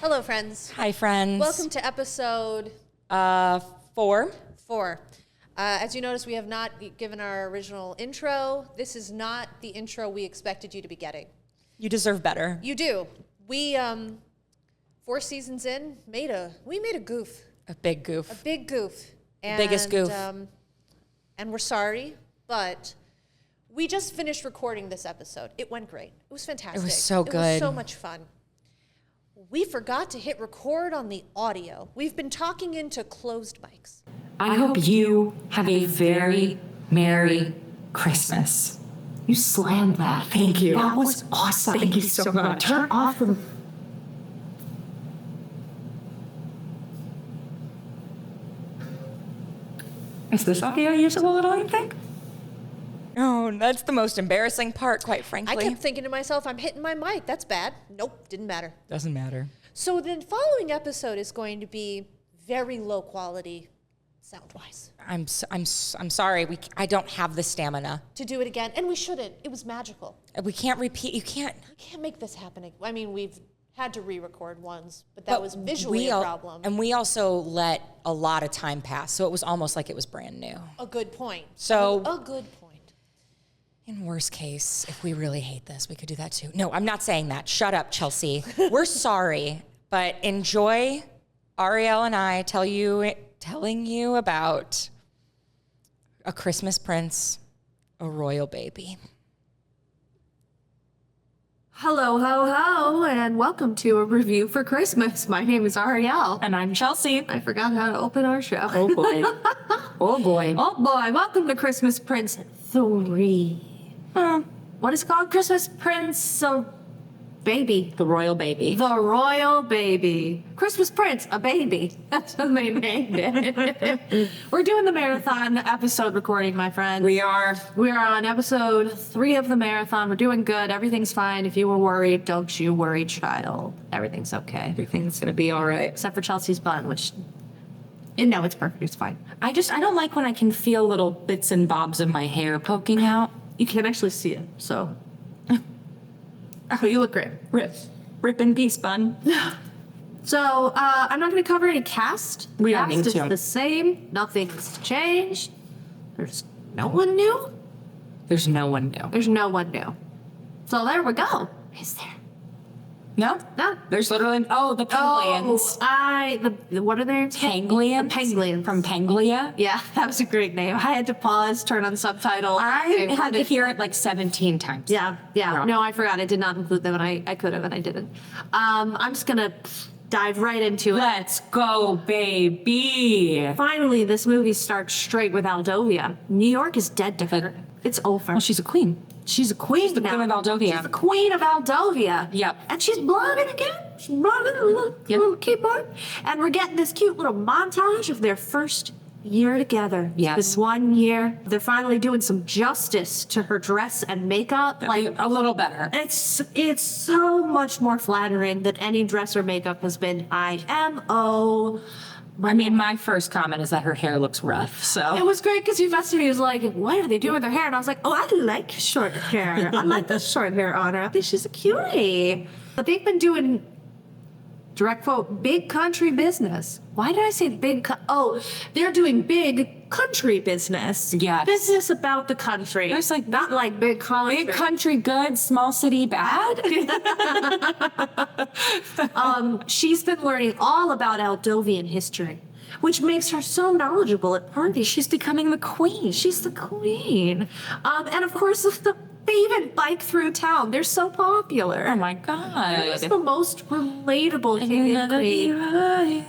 Hello, friends. Hi, friends. Welcome to episode 4. As you notice, we have not given our original intro. This is not the intro we expected you to be getting. You deserve better. You do. We 4 seasons in made a goof. A big goof. A big goof. And, biggest goof. And we're sorry, but we just finished recording this episode. It went great. It was fantastic. It was so good. It was so much fun. We forgot to hit record on the audio. We've been talking into closed mics. I hope you have a very Merry Christmas. You slammed that. Thank you. That was awesome. Thank you so much. Turn off the... Is this audio usable at all, you think? Oh, that's the most embarrassing part, quite frankly. I kept thinking to myself, I'm hitting my mic. That's bad. Nope, didn't matter. Doesn't matter. So the following episode is going to be very low quality sound-wise. I'm sorry. I don't have the stamina. To do it again, and we shouldn't. It was magical. We can't repeat. You can't. We can't make this happen. I mean, we've had to re-record once, but that was visually a problem. And we also let a lot of time pass, so it was almost like it was brand new. A good point. So a good point. In worst case, if we really hate this, we could do that too. No, I'm not saying that. Shut up, Chelsea. We're sorry, but enjoy Ariel and I telling you about a Christmas prince, a royal baby. Hello, ho, ho, and welcome to a review for Christmas. My name is Ariel. And I'm Chelsea. I forgot how to open our show. Oh boy. Oh boy. Oh boy, welcome to Christmas Prince 3. What is it called? Christmas Prince Baby. The royal baby. The Royal Baby. Christmas Prince, a baby. That's what they named it. We're doing the marathon episode recording, my friend. We are. We're on episode 3 of the marathon. We're doing good. Everything's fine. If you were worried, don't you worry, child. Everything's okay. Everything's gonna be all right. Except for Chelsea's bun, which... No, it's perfect. It's fine. I don't like when I can feel little bits and bobs of my hair poking out. You can't actually see it, so... Oh, you look great. Rip in peace, bun. So, I'm not going to cover any cast. We don't Cast need is to. the same. Nothing's changed. There's no one new. There's no one new. There's no one new. So there we go. Is there? No? No. There's literally... the Penglians. What are their Panglians? The Penglians. From Panglia? Yeah, that was a great name. I had to pause, turn on subtitles. I had to hear it like 17 times. Yeah. Yeah. No, I forgot. I did not include them, and I could have, and I didn't. I'm just gonna dive right into it. Let's go, baby. Finally, this movie starts straight with Aldovia. New York is dead to her. It's over. Well, she's a queen. She's a queen. She's the now. queen of Aldovia. She's the queen of Aldovia. Yep. And she's blonde again. She's blonde, a little keyboard. And we're getting this cute little montage of their first year together. Yes. This 1 year. They're finally doing some justice to her dress and makeup. Like a little better. It's so much more flattering than any dress or makeup has been. IMO. I mean, my first comment is that her hair looks rough, so. It was great because you messaged me. He was like, what are they doing with their hair? And I was like, oh, I like short hair. I like the short hair on her. I think she's a cutie. But they've been doing, direct quote, big country business. Why did I say big? They're doing big country business. Yes. Business about the country. It's like, not like big country. big country good, small city bad. She's been learning all about Aldovian history, which makes her so knowledgeable at parties. She's becoming the queen. She's the queen. And of course, they even bike through town. They're so popular. Oh my God. It's the most relatable king and queen.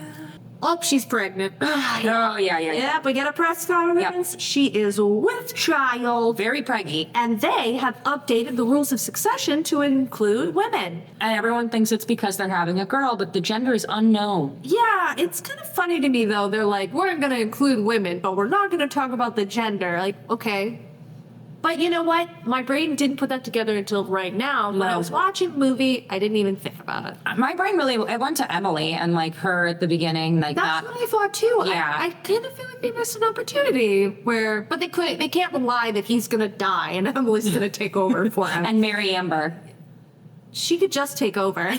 Oh, she's pregnant. Oh, yeah. Yeah, we get a press conference. Yep. She is with child. Very preggy. And they have updated the rules of succession to include women. And everyone thinks it's because they're having a girl, but the gender is unknown. Yeah, it's kind of funny to me, though. They're like, we're going to include women, but we're not going to talk about the gender. Like, okay. But you know what? My brain didn't put that together until right now. When I was watching the movie, I didn't even think about it. My brain really, it went to Emily and like her at the beginning, like That's that. what I thought too. Yeah. I kind of feel like they missed an opportunity but they can't rely that he's gonna die and Emily's gonna take over for him. And Mary Amber. she could just take over.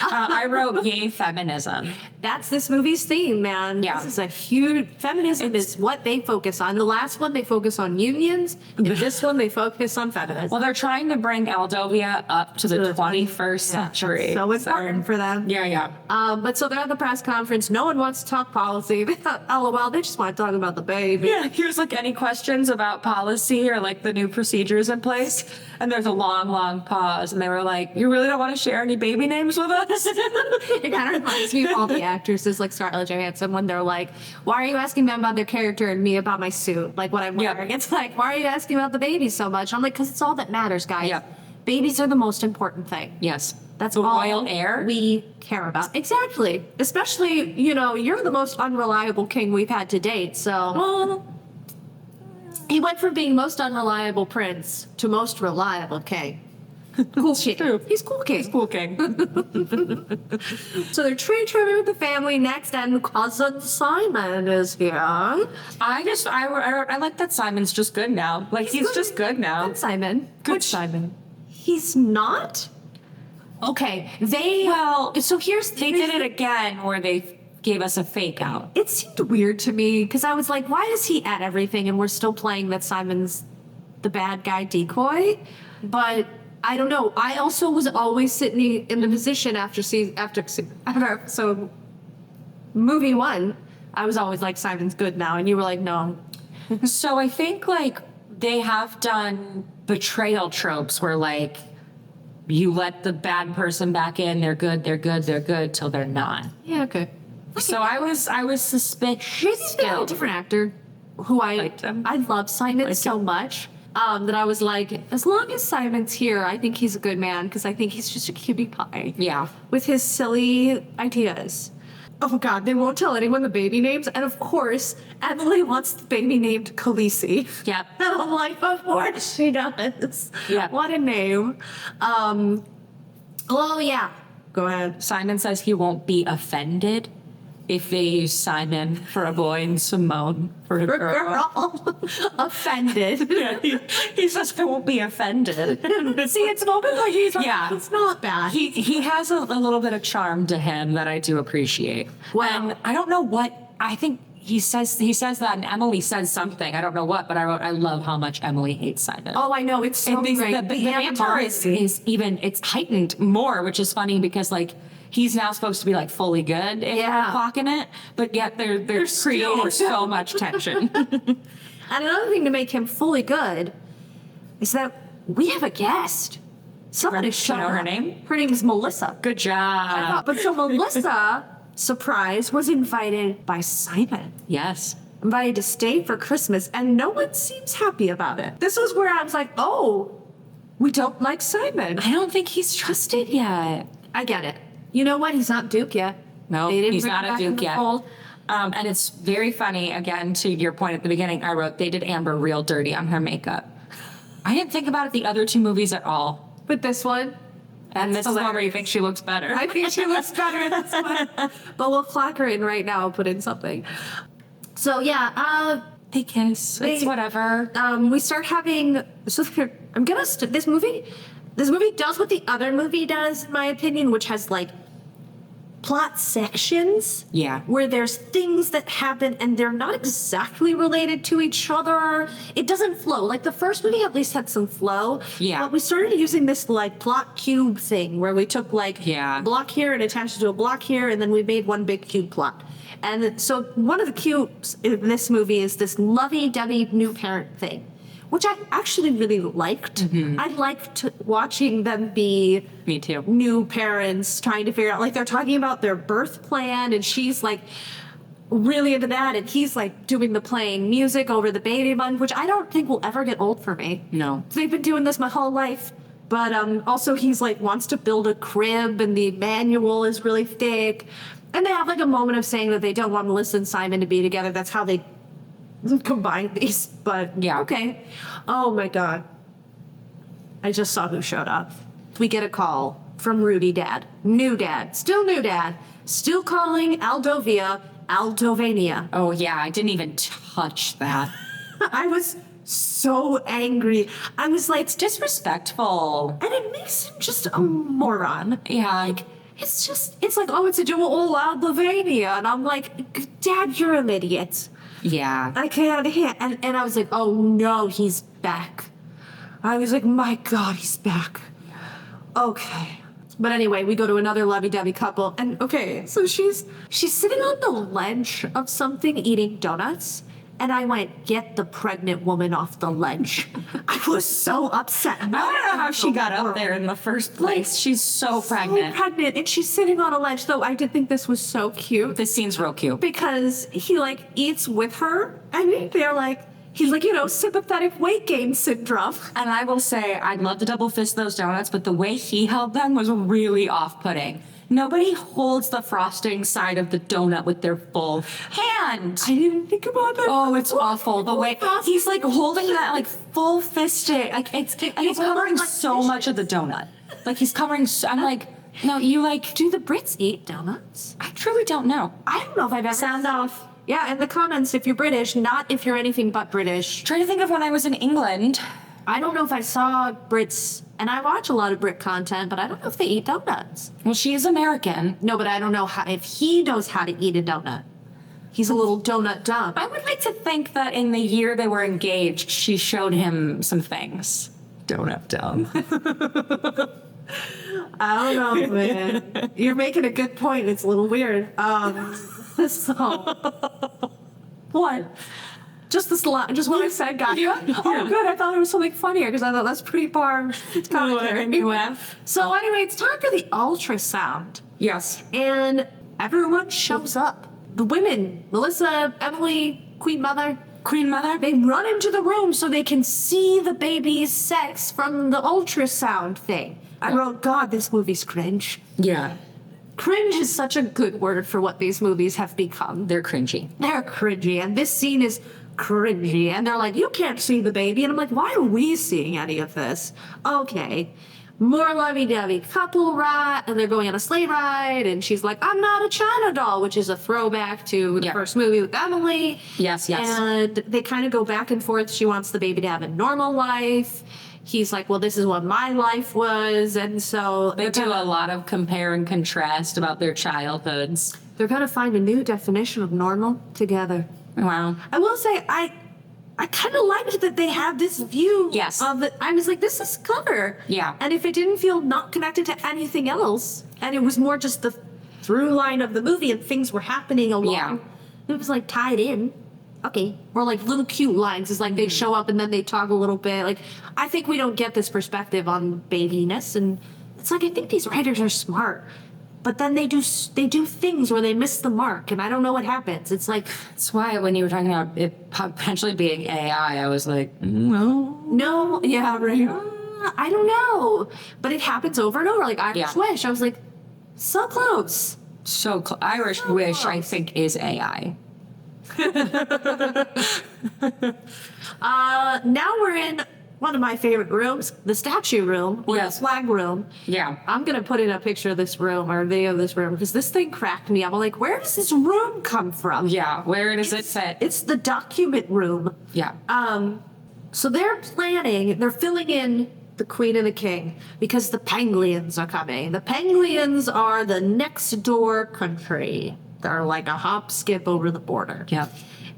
I wrote yay feminism. That's this movie's theme, man. Yeah. This is a huge feminism is what they focus on. The last one they focus on unions, and this one they focus on feminism. Well, they're trying to bring Aldovia up to the 21st century. So important for them. Yeah. But so they're at the press conference. No one wants to talk policy. LOL, they just want to talk about the baby. Yeah, here's like any questions about policy or like the new procedures in place. And there's a long pause. And they were like, you really don't want to share any baby names with us? It kind of reminds me of all the actresses like Scarlett Johansson when they're like, why are you asking them about their character and me about my suit? Like what I'm wearing. It's like, why are you asking about the baby so much? I'm like, because it's all that matters, guys. Yeah. Babies are the most important thing. Yes. That's the all royal heir. we care about. Exactly. Especially, you're the most unreliable king we've had to date. So he went from being most unreliable prince to most reliable king. Cool shit. True. He's cool king. He's cool king. So they're tree trimming with the family next, and cousin Simon is here. I like that Simon's just good now. Like he's just good now. Good Simon. Good Simon. He's not. Okay. So They did it again where they gave us a fake out. It seemed weird to me because I was like, why is he at everything and we're still playing that Simon's the bad guy decoy? But I don't know. I also was always sitting in the position after episode movie 1. I was always like, Simon's good now, and you were like, no. So I think like they have done betrayal tropes where like you let the bad person back in, they're good till they're not. Yeah, okay. So I was suspicious. Maybe they got a different actor who I Liked him. I love Simon Liked so him. much that I was like, as long as Simon's here, I think he's a good man because I think he's just a cutie pie. Yeah. With his silly ideas. Oh God, they won't tell anyone the baby names, and of course, Emily wants the baby named Khaleesi. Yep. And I'm like, of course she does. Yeah. What a name. Oh yeah. Go ahead. Simon says he won't be offended if they use Simon for a boy and Simone for a girl. Girl. Offended. Yeah, he says I won't be offended. See, it's an open like he's Yeah. it's not bad. He has a little bit of charm to him that I do appreciate. Wow. And I don't know what I think he says that, and Emily says something. I don't know what, but I wrote I love how much Emily hates Simon. Oh, I know, it's so And great. the banter is even it's heightened more, which is funny because like he's now supposed to be like fully good and clocking it, but yet they're creating so much tension. And another thing to make him fully good is that we have a guest. Somebody Do you know her name? Her name is Melissa. Good job. But so Melissa, surprise, was invited by Simon. Yes. Invited to stay for Christmas, and no one seems happy about it. This was where I was like, oh, we don't like Simon. I don't think he's trusted yet. I get it. You know what? He's not Duke yet. No, They didn't he's bring not him a back in Duke the yet. fold. And it's very funny, again, to your point at the beginning, I wrote, they did Amber real dirty on her makeup. I didn't think about it the other two movies at all. But this one, And this is the one where you think she looks better. I think she looks better in this one. But we'll clock her in right now and put in something. So yeah, They kiss. It's whatever. we start having. So I'm gonna. This movie does what the other movie does, in my opinion, which has like plot sections. Yeah. Where there's things that happen and they're not exactly related to each other. It doesn't flow. Like the first movie at least had some flow. Yeah. But we started using this like plot cube thing where we took like Yeah. a block here and attached it to a block here, and then we made one big cube plot. And so one of the cubes in this movie is this lovey-dovey new parent thing, which I actually really liked. I liked watching them be Me too. new parents trying to figure out, like they're talking about their birth plan, and she's like really into that, and he's like doing the playing music over the baby bun, which I don't think will ever get old for me. No. They've been doing this my whole life. But also he's like wants to build a crib, and the manual is really thick. And they have like a moment of saying that they don't want Melissa and Simon to be together. That's how they combine these. But Yeah. okay. Oh my God. I just saw who showed up. We get a call from Rudy Dad. New dad. Still calling Aldovia Aldovania. Oh, yeah. I didn't even touch that. I was so angry. I was like, It's disrespectful. and it makes him just a moron. Yeah. Like, it's like, oh, it's a duel all out Lavania. And I'm like, Dad, you're an idiot. Yeah. I can't hear. And I was like, oh no, he's back. I was like, my God, he's back. Okay. But anyway, we go to another lovey-dovey couple. And okay, so she's sitting on the ledge of something eating donuts. And I went, get the pregnant woman off the ledge. I was so upset. I don't know how she got up there in the first place. She's so pregnant. So pregnant. And she's sitting on a ledge, though I did think this was so cute. This scene's real cute. Because he like eats with her. And they're like, he's like, sympathetic weight gain syndrome. And I will say, I'd love to double fist those donuts, but the way he held them was really off-putting. Nobody holds the frosting side of the donut with their full hand. I didn't think about that. Oh, it's awful. The way he's like holding that like full fisted, like and he's covering so much of the donut. Like he's covering. I'm like, no, you like. Do the Brits eat donuts? I truly don't know. I don't know if I've ever. Sound off. Yeah, in the comments if you're British, not if you're anything but British. Trying to think of when I was in England. I don't know if I saw Brits, and I watch a lot of Brit content, but I don't know if they eat donuts. Well, she is American. No, but I don't know if he knows how to eat a donut. He's a little donut dumb. I would like to think that in the year they were engaged, she showed him some things. Donut dumb. I don't know, man. You're making a good point. It's a little weird. So what? Just this line, just what I said, got you. Oh, good. I thought it was something funnier because I thought that's pretty far commentary. So anyway, it's time for the ultrasound, Yes. and everyone shows up. The women, Melissa, Emily, Queen Mother, they run into the room so they can see the baby's sex from the ultrasound thing. I wrote, God, this movie's cringe. Yeah. Cringe is such a good word for what these movies have become. They're cringy. They're cringy, and this scene is cringy. And they're like, you can't see the baby. And I'm like, why are we seeing any of this? Okay. More lovey-dovey couple ride, and they're going on a sleigh ride, and she's like, I'm not a China doll, which is a throwback to the first movie with Emily. Yes. And they kind of go back and forth. She wants the baby to have a normal life. He's like, well, this is what my life was. And so They do a lot of compare and contrast about their childhoods. they're going to find a new definition of normal together. Wow. I will say, I kind of liked that they have this view Yes. of it. I was like, this is clever. Yeah. And if it didn't feel not connected to anything else, and it was more just the through line of the movie and things were happening along, Yeah. it was like tied in. Okay. Or like little cute lines. It's like they show up and then they talk a little bit. Like, I think we don't get this perspective on babiness. And it's like, I think these writers are smart. But then they do things where they miss the mark, and I don't know what happens. It's like, That's why when you were talking about it potentially being AI, I was like, no. no, yeah, right. I don't know, but it happens over and over. Like Irish Wish, I was like, so close. So Irish Wish, I think, is AI. Now we're in one of my favorite rooms, the statue room, or Yes. the flag room. Yeah. I'm gonna put in a picture of this room or a video of this room because this thing cracked me up. I'm like, where does this room come from? Yeah. Where does it fit? It's the document room. Yeah. So they're filling in the Queen and the King because the Penguins are coming. The Penguins are the next door country. They're like a hop skip over the border. Yeah.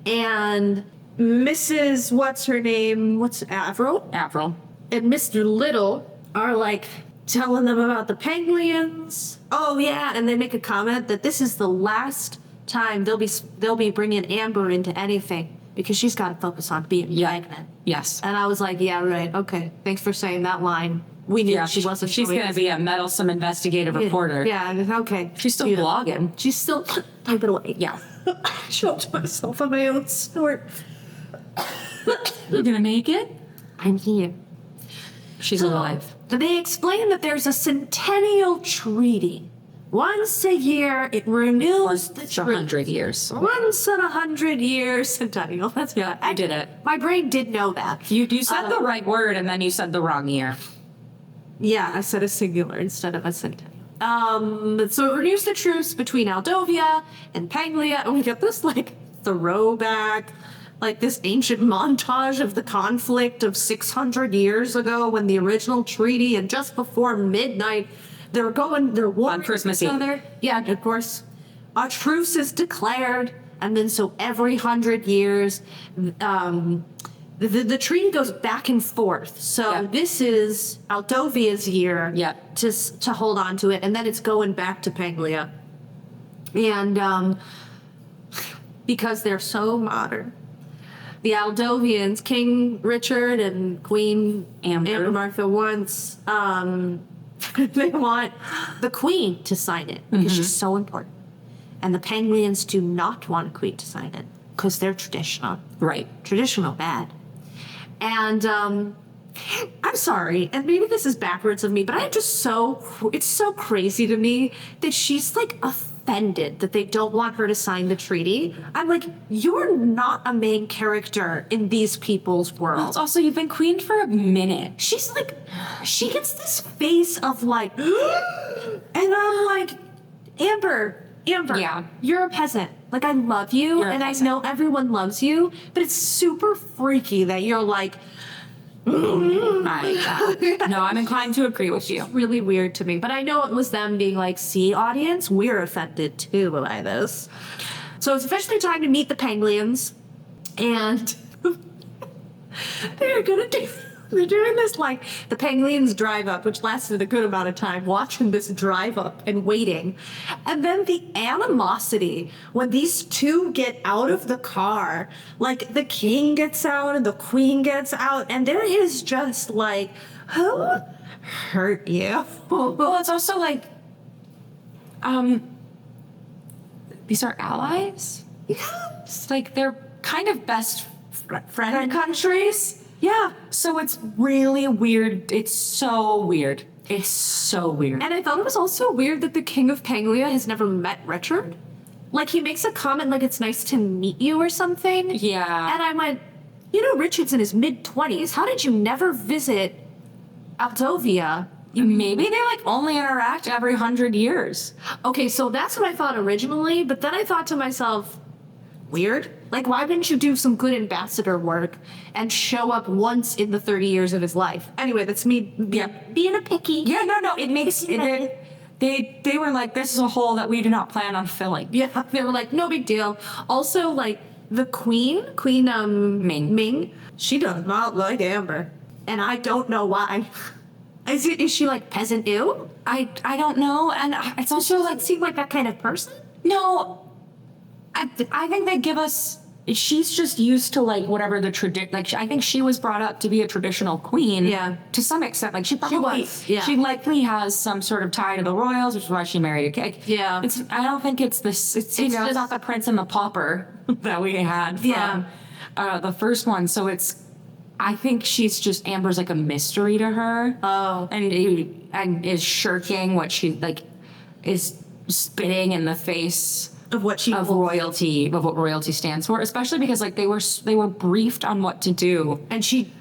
And Mrs. What's her name? What's Avril? Avril. And Mr. Little are like telling them about the Penguins. Oh yeah, and they make a comment that this is the last time they'll be bringing Amber into anything because she's got to focus on being pregnant. Yes. And I was like, yeah, right. Okay, thanks for saying that line. We knew Yeah. she wasn't. She's going to be a meddlesome investigative reporter. Yeah. Okay. She's still blogging. She's still type it away. Yeah. Choked myself on my own snort. You're going to make it? I'm here. She's So, alive. They explain that there's a centennial treaty. Once a year, it renews the It's 100 treaty. years. Once in 100 years, centennial. That's Yeah, I did it. My brain did know that. You said the right word and then you said the wrong year. Yeah, I said a singular instead of a centennial. So it renews the truce between Aldovia and Panglia, and we get this like throwback like this ancient montage of the conflict of 600 years ago when the original treaty, and just before midnight, they're warring On Christmas each Eve. other. Yeah, of course. A truce is declared, and then so every 100 years, the treaty goes back and forth. So Yeah. this is Aldovia's year Yeah. to hold on to it, and then it's going back to Panglia. And because they're so modern, the Aldovians, King Richard and Queen Amber. Martha once, they want the Queen to sign it because she's so important. And the Penguins do not want a queen to sign it because they're traditional. Right. Traditional bad. And I'm sorry, and maybe this is backwards of me, but it's so crazy to me that she's like offended that they don't want her to sign the treaty. I'm like, you're not a main character in these people's world. Also, you've been queen for a minute. She's like, she gets this face of like, and I'm like, Amber, Yeah. you're a peasant. Like, I love you, You're a and I peasant. know everyone loves you, but it's super freaky that you're like, No, I'm inclined to agree with you. really weird to me. But I know it was them being like, see, audience, we're offended too by this. So it's officially time to meet the Penglians, and they're doing this like the Penglians drive up, which lasted a good amount of time, watching this drive up and waiting. And then the animosity when these two get out of the car, like the king gets out and the queen gets out, and there is just like, who hurt you? Well, it's also like, these are allies. It's like they're kind of best friend countries. Yeah. So it's really weird. It's so weird. It's so weird. And I thought it was also weird that the king of Panglia has never met Richard. Like, he makes a comment like, it's nice to meet you or something. Yeah. And I went, you know, Richard's in his mid-20s. How did you never visit Aldovia? Maybe they like only interact every 100 years. Okay, so that's what I thought originally, but then I thought to myself, weird. Like, why didn't you do some good ambassador work and show up once in the 30 years of his life? Anyway, that's me being a picky. Yeah, no. It makes it. They were like, this is a hole that we do not plan on filling. Yeah, they were like, no big deal. Also, like, the Queen Ming, she does not like Amber. And I don't know why. Is she like peasant ew? I don't know, and it's also like, Seem like that kind of person? no. I think they give us. She's just used to like whatever the tradition. Like I think she was brought up to be a traditional queen. Yeah. To some extent, like she probably. was, yeah. She likely has some sort of tie to the royals, which is why she married a king. Yeah. I don't think it's this. It's just- not the Prince and the Pauper that we had from Yeah. the first one. So it's. I think she's just Amber's like a mystery to her. Oh. And is shirking what she like is spitting in the face Of what she of royalty, of what royalty stands for, especially because like they were briefed on what to do. And she.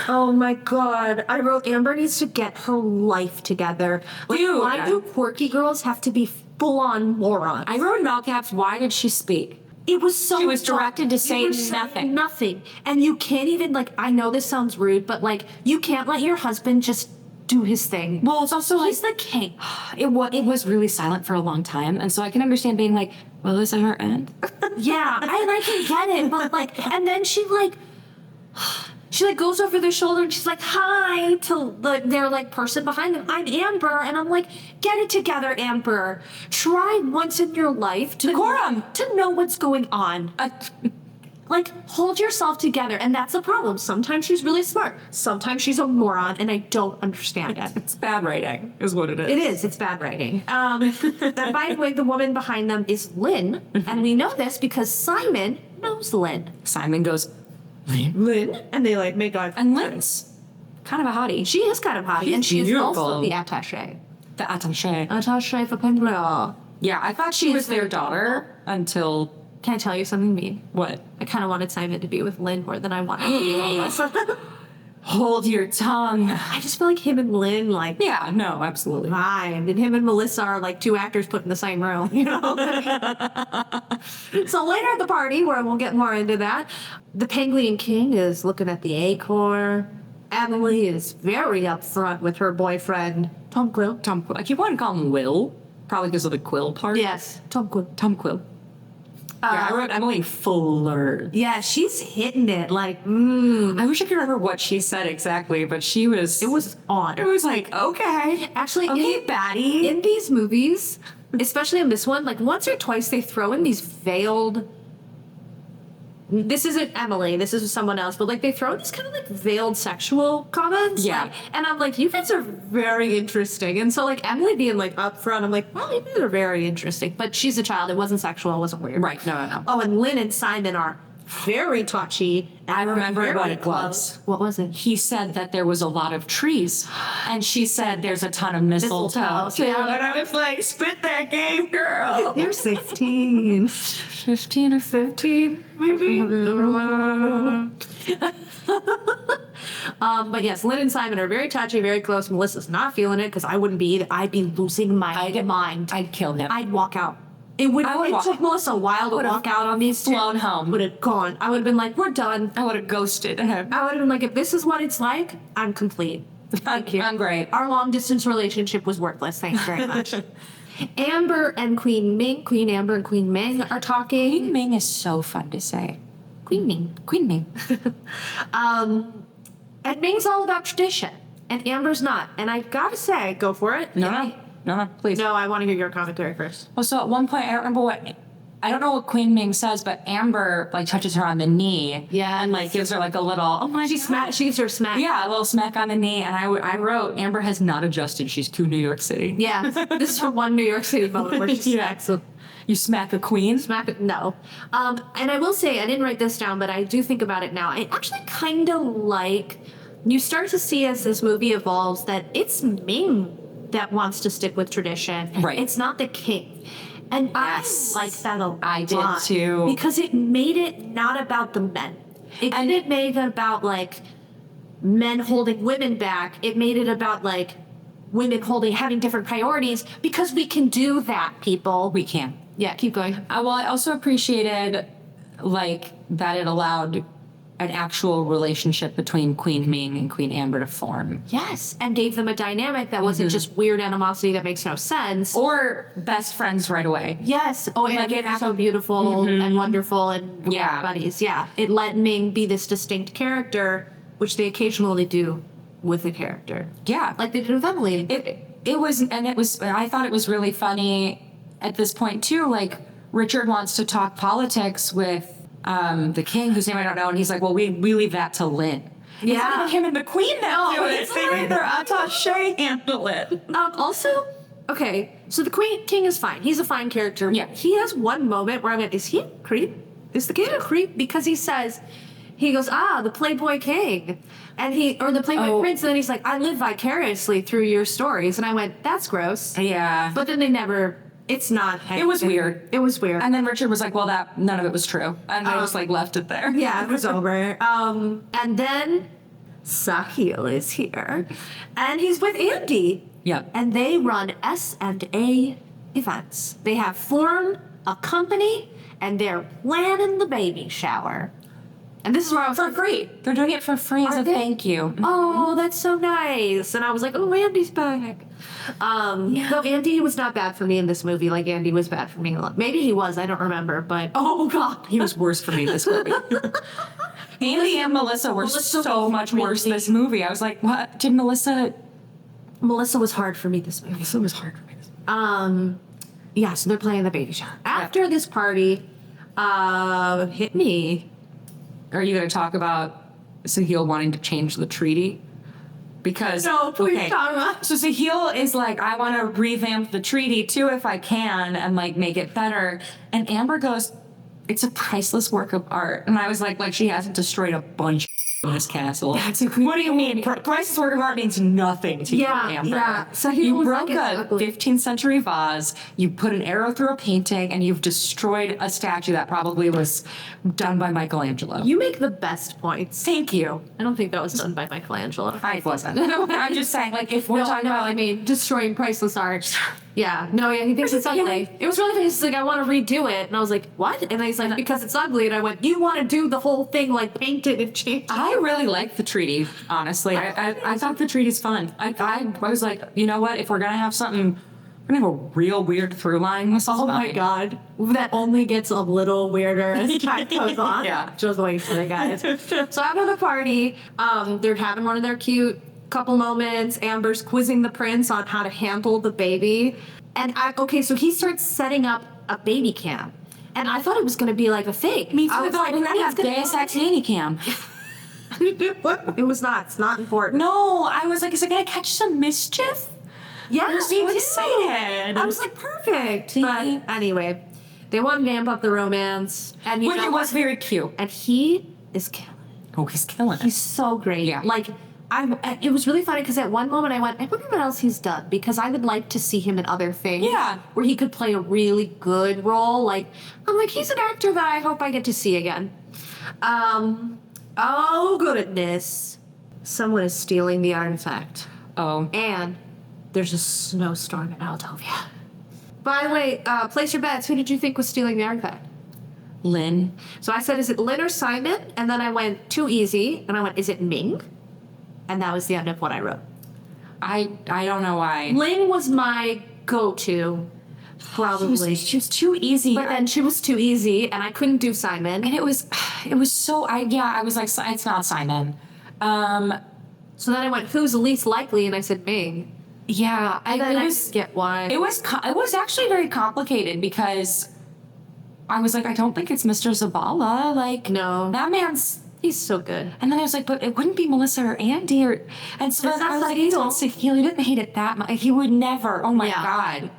Oh my god. I wrote Amber needs to get her life together. Like, Dude. why do quirky girls have to be full on morons? I wrote in all caps, why did she speak? It was so. She was directed to say You were saying nothing. Nothing. And you can't even, like, I know this sounds rude, but, like, you can't let your husband just do his thing. Well, it's also like He's the king. it was really silent for a long time, and so I can understand being like, will this ever end? Yeah, I can get it, but, like, and then she goes over their shoulder and she's like, hi, to their, like, person behind them. I'm Amber. And I'm like, get it together, Amber. Try once in your life to know what's going on. Like, hold yourself together. And that's the problem. Sometimes she's really smart. Sometimes she's a moron, and I don't understand it. It's bad writing, is what it is. It is. It's bad writing. And by the way, the woman behind them is Lynn. And we know this because Simon knows Lynn. Simon goes, Lynn. And they, like, make eye. and Lynn's kind of a hottie. She is kind of hottie. She's And she is beautiful. also the attaché. The attaché. Attaché for Panglia. Yeah, I thought she was their daughter until Can I tell you something mean? what? I kind of wanted Simon to be with Lynn more than I wanted to be with us. hold your tongue. I just feel like him and Lynn, like, Yeah, no, absolutely. vibe. And him and Melissa are like two actors put in the same room, you know? So later at the party, where we'll get more into that, the Penguin King is looking at the Acor. Emily is very upfront with her boyfriend, Tom Quill. Tom Quill. I keep wanting to call him Will, probably because of the quill part. Yes, Tom Quill. Tom Quill. Yeah, I wrote Emily Fuller. Yeah, she's hitting it. Like, I wish I could remember what she said exactly, but she was. it was on. It was like, okay. Actually, Okay, baddie. in these movies, especially in this one, like once or twice they throw in these veiled. This isn't Emily, this is someone else, but like they throw in these kind of like veiled sexual comments. Yeah. like- and I'm like, you guys are very interesting. And so like Emily being like upfront, I'm like, well, you guys are very interesting. But she's a child, it wasn't sexual, it wasn't weird. Right, no. Oh, and Lynn and Simon are very touchy. And I remember very what it close. was. What was it? He said that there was a lot of trees, and she said there's a ton of mistletoe. Mistletoe. And I was like, spit that game, girl. You're 16. 15 or 15, maybe. But yes, Lynn and Simon are very touchy, very close. Melissa's not feeling it because I wouldn't be either. I'd be losing my mind. I'd kill him. I'd walk out. It would. I would It walk- took Melissa a while to walk out on these two. flown home. Would have gone. I would have been like, "We're done." I would have ghosted him. I would have been like, "If this is what it's like, I'm complete. Thank you. I'm great. Our long distance relationship was worthless. Thanks very much." Amber and Queen Ming, Queen Amber and Queen Ming are talking. Queen Ming is so fun to say. Queen Ming. Queen Ming. And Ming's all about tradition, and Amber's not. And I gotta say, go for it. No, please. No, I want to hear your commentary first. Well, so at one point, I don't remember what. I don't know what Queen Ming says, but Amber like touches her on the knee. Yeah. And like gives her like a little. Oh my She gives her a smack. Yeah, a little smack on the knee, and I wrote Amber has not adjusted. She's too New York City. Yeah. This is from one New York City moment where she Yeah. smacks a You smack a queen. smack it. No. And I will say, I didn't write this down, but I do think about it now. I actually kind of like, you start to see as this movie evolves that it's Ming that wants to stick with tradition. Right. It's not the king. And Yes. I like that a lot. I did too. Because it made it not about the men. It didn't make it about like men holding women back. It made it about like women having different priorities because we can do that, people. We can. Yeah, keep going. Well, I also appreciated like that it allowed an actual relationship between Queen Ming and Queen Amber to form. Yes, and gave them a dynamic that wasn't just weird animosity that makes no sense. Or best friends right away. Yes. Oh, and Like it it so beautiful and wonderful and Yeah. buddies. Yeah. It let Ming be this distinct character, which they occasionally do with a character. Yeah. Like they did with Emily. It was, I thought it was really funny at this point too. Like Richard wants to talk politics with the king, whose name I don't know, and he's like, well, we leave that to Lynn. Yeah. It's not him and the queen that do it. it's They made their attaché handle it. Also, okay, so the king is fine. He's a fine character. Yeah. He has one moment where I went, is he a creep? Is the king a creep? Because he goes, the Playboy king. And the Playboy prince, and then he's like, I live vicariously through your stories. And I went, that's gross. Yeah. But then it's not. It was weird. It was weird. And then Richard was like, well, none of it was true. And they just like left it there. Yeah, it was over. And then Sahil is here. And he's with Andy. Yeah. And they run S&A events. They have formed a company and they're planning the baby shower. And this is where I was For like, free. They're doing it for free as Are a they? thank you. oh, that's so nice. And I was like, oh, Andy's back. Though Andy was not bad for me in this movie. Like Andy was bad for me a lot. Maybe he was, I don't remember. But oh God. He was worse for me this movie. Andy and Melissa were Melissa so was much worse really- this movie. I was like, what? Did Melissa was hard for me this movie. Melissa was hard for me. Yeah, so they're playing the baby shower. After this party, hit me. Are you going to talk about Sahil wanting to change the treaty? Because No, please talk about. So Sahil is like, I want to revamp the treaty too if I can and like make it better. And Amber goes, it's a priceless work of art. And I was like she hasn't destroyed a bunch this castle. What do you mean? Price's Work of Art means nothing to you, Amber. Yeah. So he You was broke like, it's a ugly. 15th century vase, you put an arrow through a painting, and you've destroyed a statue that probably was done by Michelangelo. You make the best points. Thank you. I don't think that was done by Michelangelo. I wasn't. I'm just saying, like, if we're talking about, I like, mean, destroying priceless art. Yeah, no, yeah, he thinks it's ugly. It was really funny. He's like, I want to redo it. And I was like, what? And then he's like, because it's ugly. And I went, you want to do the whole thing, like paint it and change it? I really like the treaty, honestly. I thought the treaty's fun. I was like, you know what? If we're going to have something, we're going to have a real weird through line. This is Oh my fine. god, that only gets a little weirder as time goes on. Yeah. Just wait for it, guys. So after the party, they're having one of their cute couple moments. Amber's quizzing the prince on how to handle the baby, and so he starts setting up a baby cam, and I thought it was going to be like a fake. Me too. I was I like, have Deus Ex Cam. it was not. It's not important. No, I was like, is it going to catch some mischief? Yeah, I was so excited. I was like, perfect. But anyway, they wanted to amp up the romance, and Which it was very cute. and he is killing. Oh, he's killing it. He's so great. Yeah. Like, it was really funny because at one moment I went, I wonder what else he's done, because I would like to see him in other things. Yeah. Where he could play a really good role. Like, I'm like, he's an actor that I hope I get to see again. Oh goodness. Someone is stealing the artifact. Oh. And there's a snowstorm in Aldovia. By the way, place your bets. Who did you think was stealing the artifact? Lynn. So I said, is it Lynn or Simon? And then I went, too easy. And I went, is it Ming? And that was the end of what I wrote. I don't know why. Lynn was my go-to, probably. She was too easy. But then she was too easy, and I couldn't do Simon. And it was so, I was like, it's not Simon. So then I went, who's the least likely? And I said Ming. Yeah. And then I get one. It was actually very complicated because I was like, I don't think it's Mr. Zabala. Like, No. that man's. He's so good. And then I was like, but it wouldn't be Melissa or Andy or. And so It's then I not was like, Sahil. it's not Sahil. He didn't hate it that much. He would never. Oh my Yeah. God.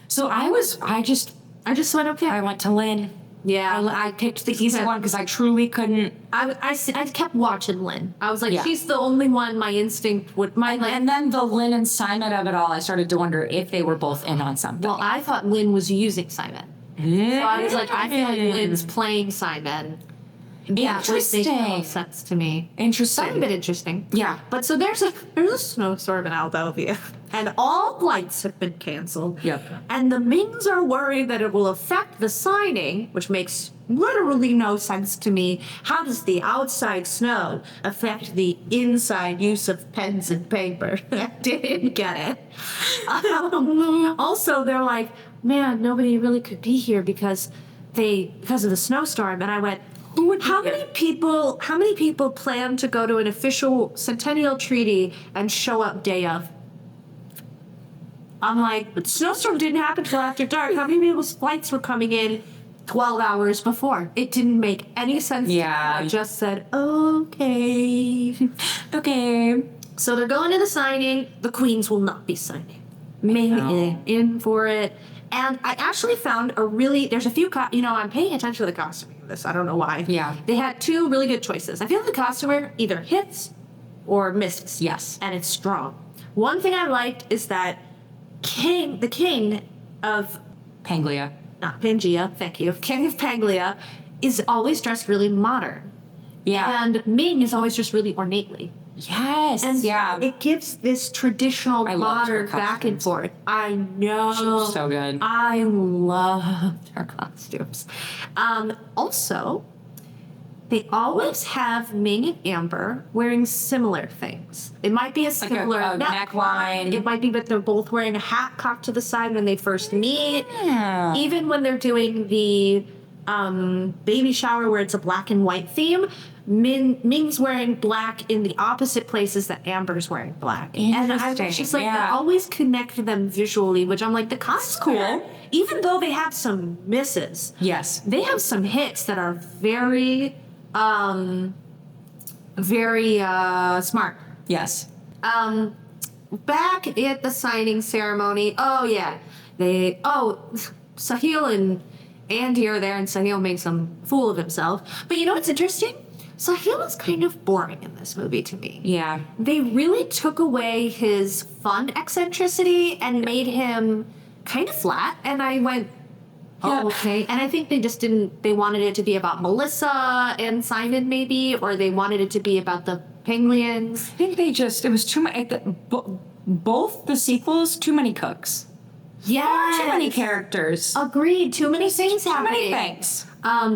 So I just I just went, okay. I went to Lynn. Yeah. I picked the easy Okay. one because I truly couldn't. I kept watching Lynn. I was like, Yeah. she's the only one my instinct would. And then the Lynn and Simon of it all, I started to wonder if they were both in on something. Well, I thought Lynn was using Simon. So I was like, I feel like Lynn's playing Simon. That would make no Interesting. sense to me. Interesting. Sounded a bit interesting. Yeah. But so there's a snowstorm in Aldovia, and all flights have been canceled. Yep. And the Mings are worried that it will affect the signing, which makes literally no sense to me. How does the outside snow affect the inside use of pens and paper? I didn't get it. Also, they're like, man, nobody really could be here because of the snowstorm. And I went, how many people plan to go to an official Centennial Treaty and show up day of? I'm like, the snowstorm didn't happen till after dark. How many people's flights were coming in 12 hours before? It didn't make any sense. Yeah. I just said, okay. Okay. So they're going to the signing. The queens will not be signing. Maybe in for it. And I actually found there's a few, I'm paying attention to the costuming of this. I don't know why. Yeah. They had two really good choices. I feel like the costumer either hits or misses. Yes. And it's strong. One thing I liked is that the king of, Panglia. not Pangea, thank you, king of Panglia is always dressed really modern. Yeah. And Ming is always just really ornately. Yes. And yeah. it gives this traditional I loved her modern back and costumes. forth. I know. So good. I loved her costumes. Also, they always have Ming and Amber wearing similar things. It might be a similar a neckline. It might be that they're both wearing a hat cocked to the side when they first meet. Yeah. Even when they're doing the baby shower where it's a black and white theme, Ming's wearing black in the opposite places that Amber's wearing black. And I was just like, Yeah. I always connect them visually, which I'm like, the cost's cool. Even though they have some misses, Yes. they have some hits that are very, very smart. Yes. Back at the signing ceremony, Sahil and Andy are there, and Sahil makes some fool of himself. But you know what's interesting? Sahil was kind of boring in this movie to me. Yeah. They really took away his fun eccentricity and made him kind of flat. And I went, Yeah. oh, okay. And I think they wanted it to be about Melissa and Simon maybe, or they wanted it to be about the penguins. I think it was too many, both the sequels, too many cooks. Yeah. Too many characters. Agreed. Too many things Too happening. many things.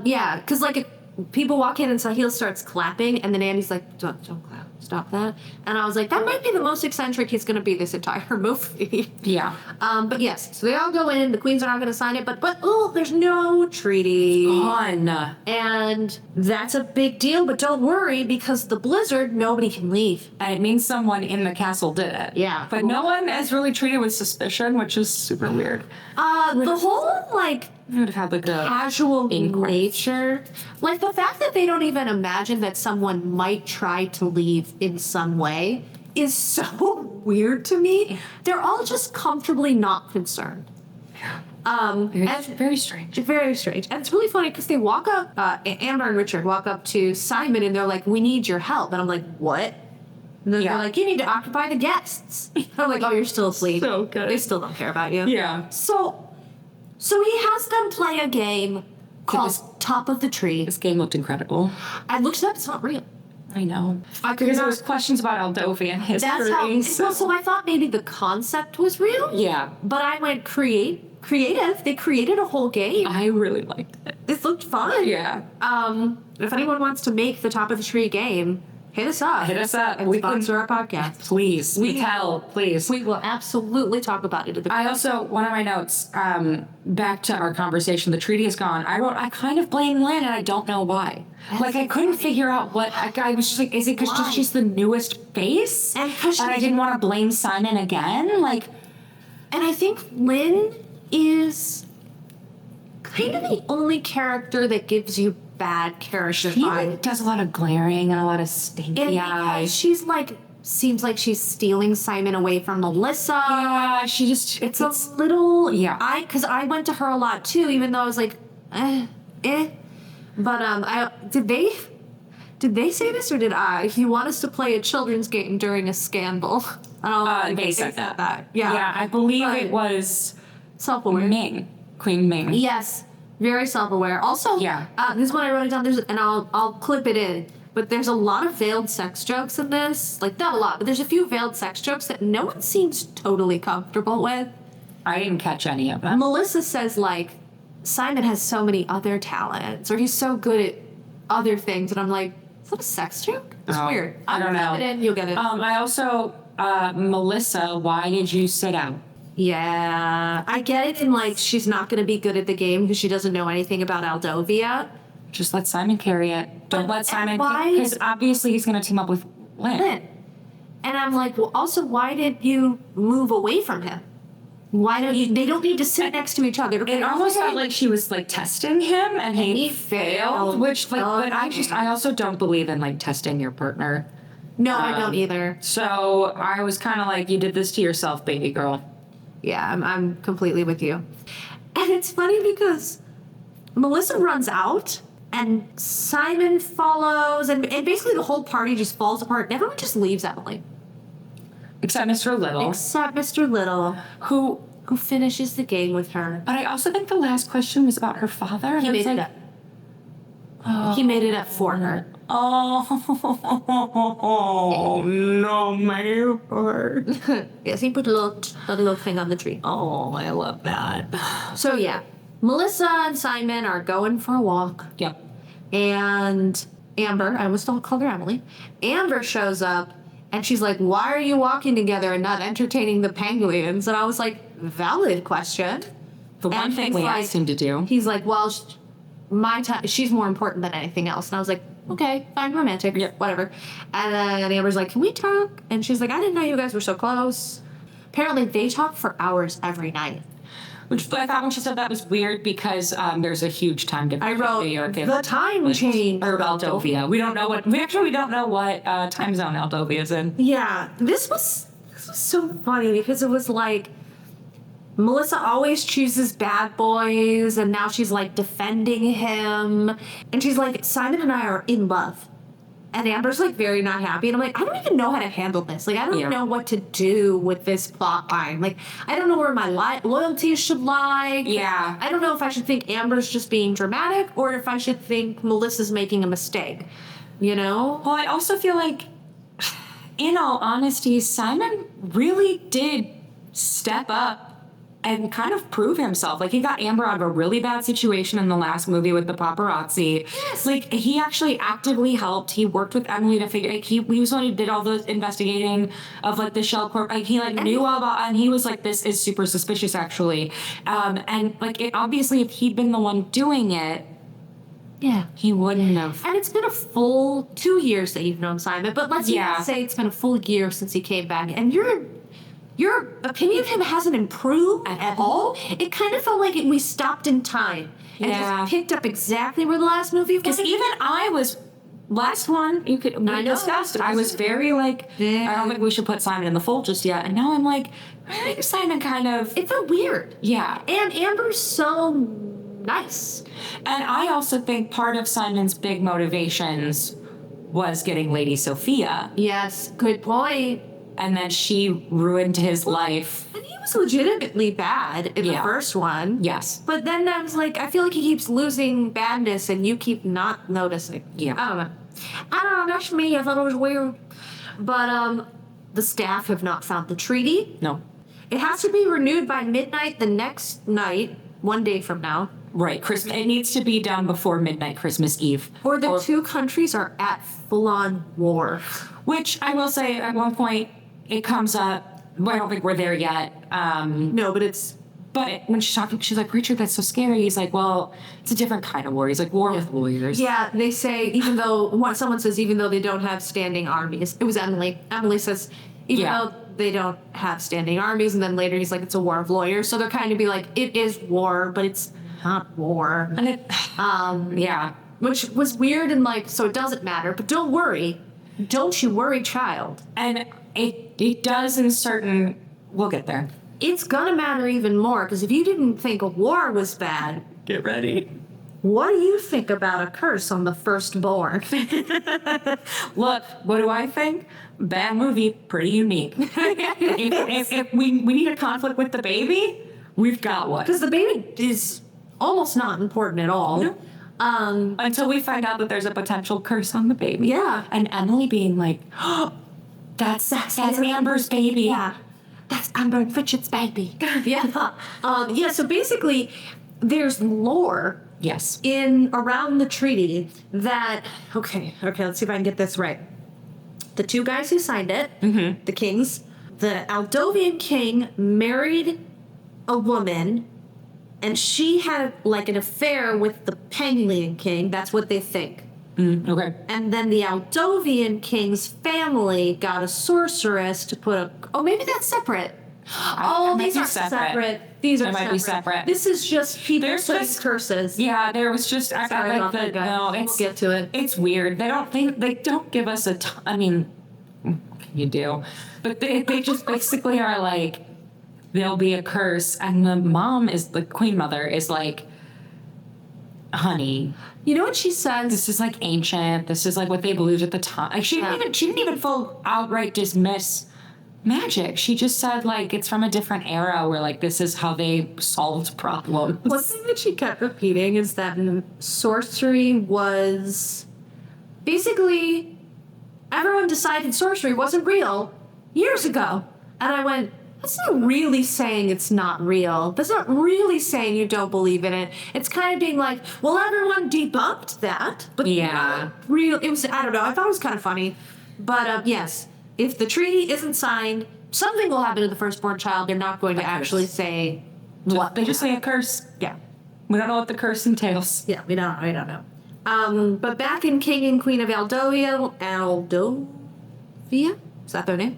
Yeah, because like if people walk in and Sahil starts clapping, and then Andy's like, don't clap, stop that. And I was like, that might be the most eccentric he's going to be this entire movie. Yeah. But yes, so they all go in. The queens are not going to sign it, but oh, there's no treaty. Fun. And that's a big deal, but don't worry because the blizzard, nobody can leave. And it means someone in the castle did it. Yeah. But no one is really treated with suspicion, which is super weird. The whole like We would have had like the casual inquest. nature, like the fact that they don't even imagine that someone might try to leave in some way is so weird to me. They're all just comfortably not concerned. very strange. Very strange. And it's really funny because they walk up, Amber and Richard walk up to Simon and they're like, we need your help. And I'm like, what? And then Yeah. they're like, you need to occupy the guests. I'm like, oh, you're still asleep. So good. They still don't care about you. Yeah. So he has them play a game called Top of the Tree. This game looked incredible. I looked it up, it's not real. I know. I could Because there not- was questions about Aldovian history. That's how. Well, so I thought maybe the concept was real. Yeah. But I went creative. They created a whole game. I really liked it. It looked fun. Yeah. If anyone wants to make the Top of the Tree game, hit us up. Hit us up. And We can- sponsor our podcast. Please. Please. We will absolutely talk about it. I also, one of my notes, back to our conversation, the treaty is gone. I wrote, I kind of blame Lynn and I don't know why. Like, I couldn't figure out what, I was just like, is it because she's the newest face? And 'cause I she- didn't want to blame Simon again? Like, And I think Lynn is kind of the only character that gives you bad character he vibes. does a lot of glaring and a lot of stinky And eyes. she's like, seems like she's stealing Simon away from Melissa. Yeah, she just, It's a little, yeah. because I went to her a lot too, even though I was like, eh. But did they say this or did I? You want us to play a children's game during a scandal? I don't know. they said that. Yeah. Yeah, I believe But it was self-aware. Ming, Queen Ming. Yes, very self-aware. Also, Yeah. This is what I wrote it down. And I'll clip it in. But there's a lot of veiled sex jokes in this. Like, not a lot, but there's a few veiled sex jokes that no one seems totally comfortable with. I didn't catch any of them. Melissa says, like, Simon has so many other talents, or he's so good at other things. And I'm like, is that a sex joke? It's Oh, weird. I don't know. Clip it in, you'll get it. I also, Melissa, why did you sit out? Yeah. I get it in, like, she's not going to be good at the game because she doesn't know anything about Aldovia. Just let Simon carry it. Don't let Simon, why- because obviously he's going to team up with Lynn. Lynn. And I'm like, well, also, why did you move away from him? Why don't you? They don't need to sit next to each other. It almost felt like she was like testing him, and he failed. Which, like, but I also don't believe in like testing your partner. No, I don't either. So I was kind of like, you did this to yourself, baby girl. Yeah, I'm completely with you. And it's funny because Melissa runs out and Simon follows, and basically the whole party just falls apart and everyone just leaves Emily. Except Mr. Little, Except Mr. Little, who. who finishes the game with her. But I also think the last question was about her father. He and I was made it like, up. He made it up for her. Oh no, my heart. Yes, he put a little thing on the tree. Oh, I love that. So yeah, Melissa and Simon are going for a walk. Yep. And Amber, I almost don't call her Emily. Amber shows up and she's like, why are you walking together and not entertaining the penguins? And I was like, valid question. The one And thing he's we like- asked him to do. He's like, well, my time, she's more important than anything else. And I was like, okay, fine, romantic, Yeah. whatever. And then Amber's like, can we talk? And she's like, I didn't know you guys were so close. Apparently they talk for hours every night. Which I thought when she said that was weird because there's a huge time difference. I wrote, in New York and the time change. or Aldovia. We don't know what we don't know what time zone Aldovia's in. Yeah, this was so funny because it was like Melissa always chooses bad boys, and now she's like defending him, and she's like, Simon and I are in love. And Amber's like very not happy. And I'm like, I don't even know how to handle this. Like, I don't know what to do with this plot line. Like, I don't know where my loyalties should lie. Yeah. I don't know if I should think Amber's just being dramatic or if I should think Melissa's making a mistake. You know? Well, I also feel like, in all honesty, Simon really did step up and kind of prove himself. Like, he got Amber out of a really bad situation in the last movie with the paparazzi. Yes. Like, he actually actively helped. He worked with Emily to figure, like, he was the one who did all the investigating of, like, the shell corp. Like, he, like, knew all about, and he was like, this is super suspicious, actually. And, like, obviously, if he'd been the one doing it, Yeah. he wouldn't have. And it's been a full 2 years that you've known Simon, but let's even say it's been a full year since he came back, and your opinion of him hasn't improved at all. It kind of felt like we stopped in time and just picked up exactly where the last movie was. Because even I was, last one, we discussed, I was very like, I don't think we should put Simon in the fold just yet. And now I'm like, I think Simon kind of. It felt weird. Yeah. And Amber's so nice. And I also think part of Simon's big motivations was getting Lady Sophia. Yes, good point. And then she ruined his life. And he was legitimately bad in the first one. Yes. But then I was like, I feel like he keeps losing badness and you keep not noticing. Yeah. I don't know. That's me. I thought it was weird. But the staff have not found the treaty. No. It has to be renewed by midnight the next night, 1 day from now. Right. It needs to be done before midnight Christmas Eve. Or the two countries are at full-on war. Which I will say at one point it comes up. Well, I don't think we're there yet. No, but it's... But when she's talking, she's like, Richard, that's so scary. He's like, well, it's a different kind of war. He's like, war with lawyers. Yeah, they say, someone says even though they don't have standing armies. It was Emily. Emily says, even though they don't have standing armies, and then later he's like, it's a war of lawyers. So they're kind of be like, it is war, but it's not war. And it, which was weird and like, so it doesn't matter. But don't worry. Don't you worry, child. And it does in certain, we'll get there. It's gonna matter even more, because if you didn't think a war was bad, Get ready. what do you think about a curse on the firstborn? Look, what do I think? Bad movie, pretty unique. if we need a conflict with the baby, we've got one. Because the baby is almost not important at all. No. Until we find out that there's a potential curse on the baby. Yeah. And Emily being like, oh, that's Amber's baby. Yeah. That's Amber and Richard's baby. Yeah. So basically, there's lore. Yes. In around the treaty that okay, let's see if I can get this right. The two guys who signed it, the kings, the Aldovian king married a woman, and she had like an affair with the Penglian king. That's what they think. Okay. And then the Aldovian king's family got a sorceress to put a... Oh, maybe that's separate. These are separate. These are might be separate. This is just people There's putting just- curses. Yeah, there was just I Sorry like about that, guys. no, We'll it's get to it. It's weird. They don't give us a I mean, you do, but they just basically are like, there'll be a curse, and the mom is the queen mother is like, honey, You know what she says? this is like ancient. This is like what they believed at the time. Like she didn't even full outright dismiss magic. She just said like it's from a different era where like this is how they solved problems. One thing that she kept repeating is that sorcery was basically everyone decided sorcery wasn't real years ago. And I went, that's not really saying it's not real. That's not really saying you don't believe in it. It's kind of being like, well, everyone debunked that, but Yeah. real. It was, I don't know. I thought it was kind of funny, but yes, if the treaty isn't signed, something will happen to the firstborn child. They're not going to actually say what They just say a curse. Yeah. We don't know what the curse entails. Yeah, we don't know. But back in King and Queen of Aldovia, is that their name?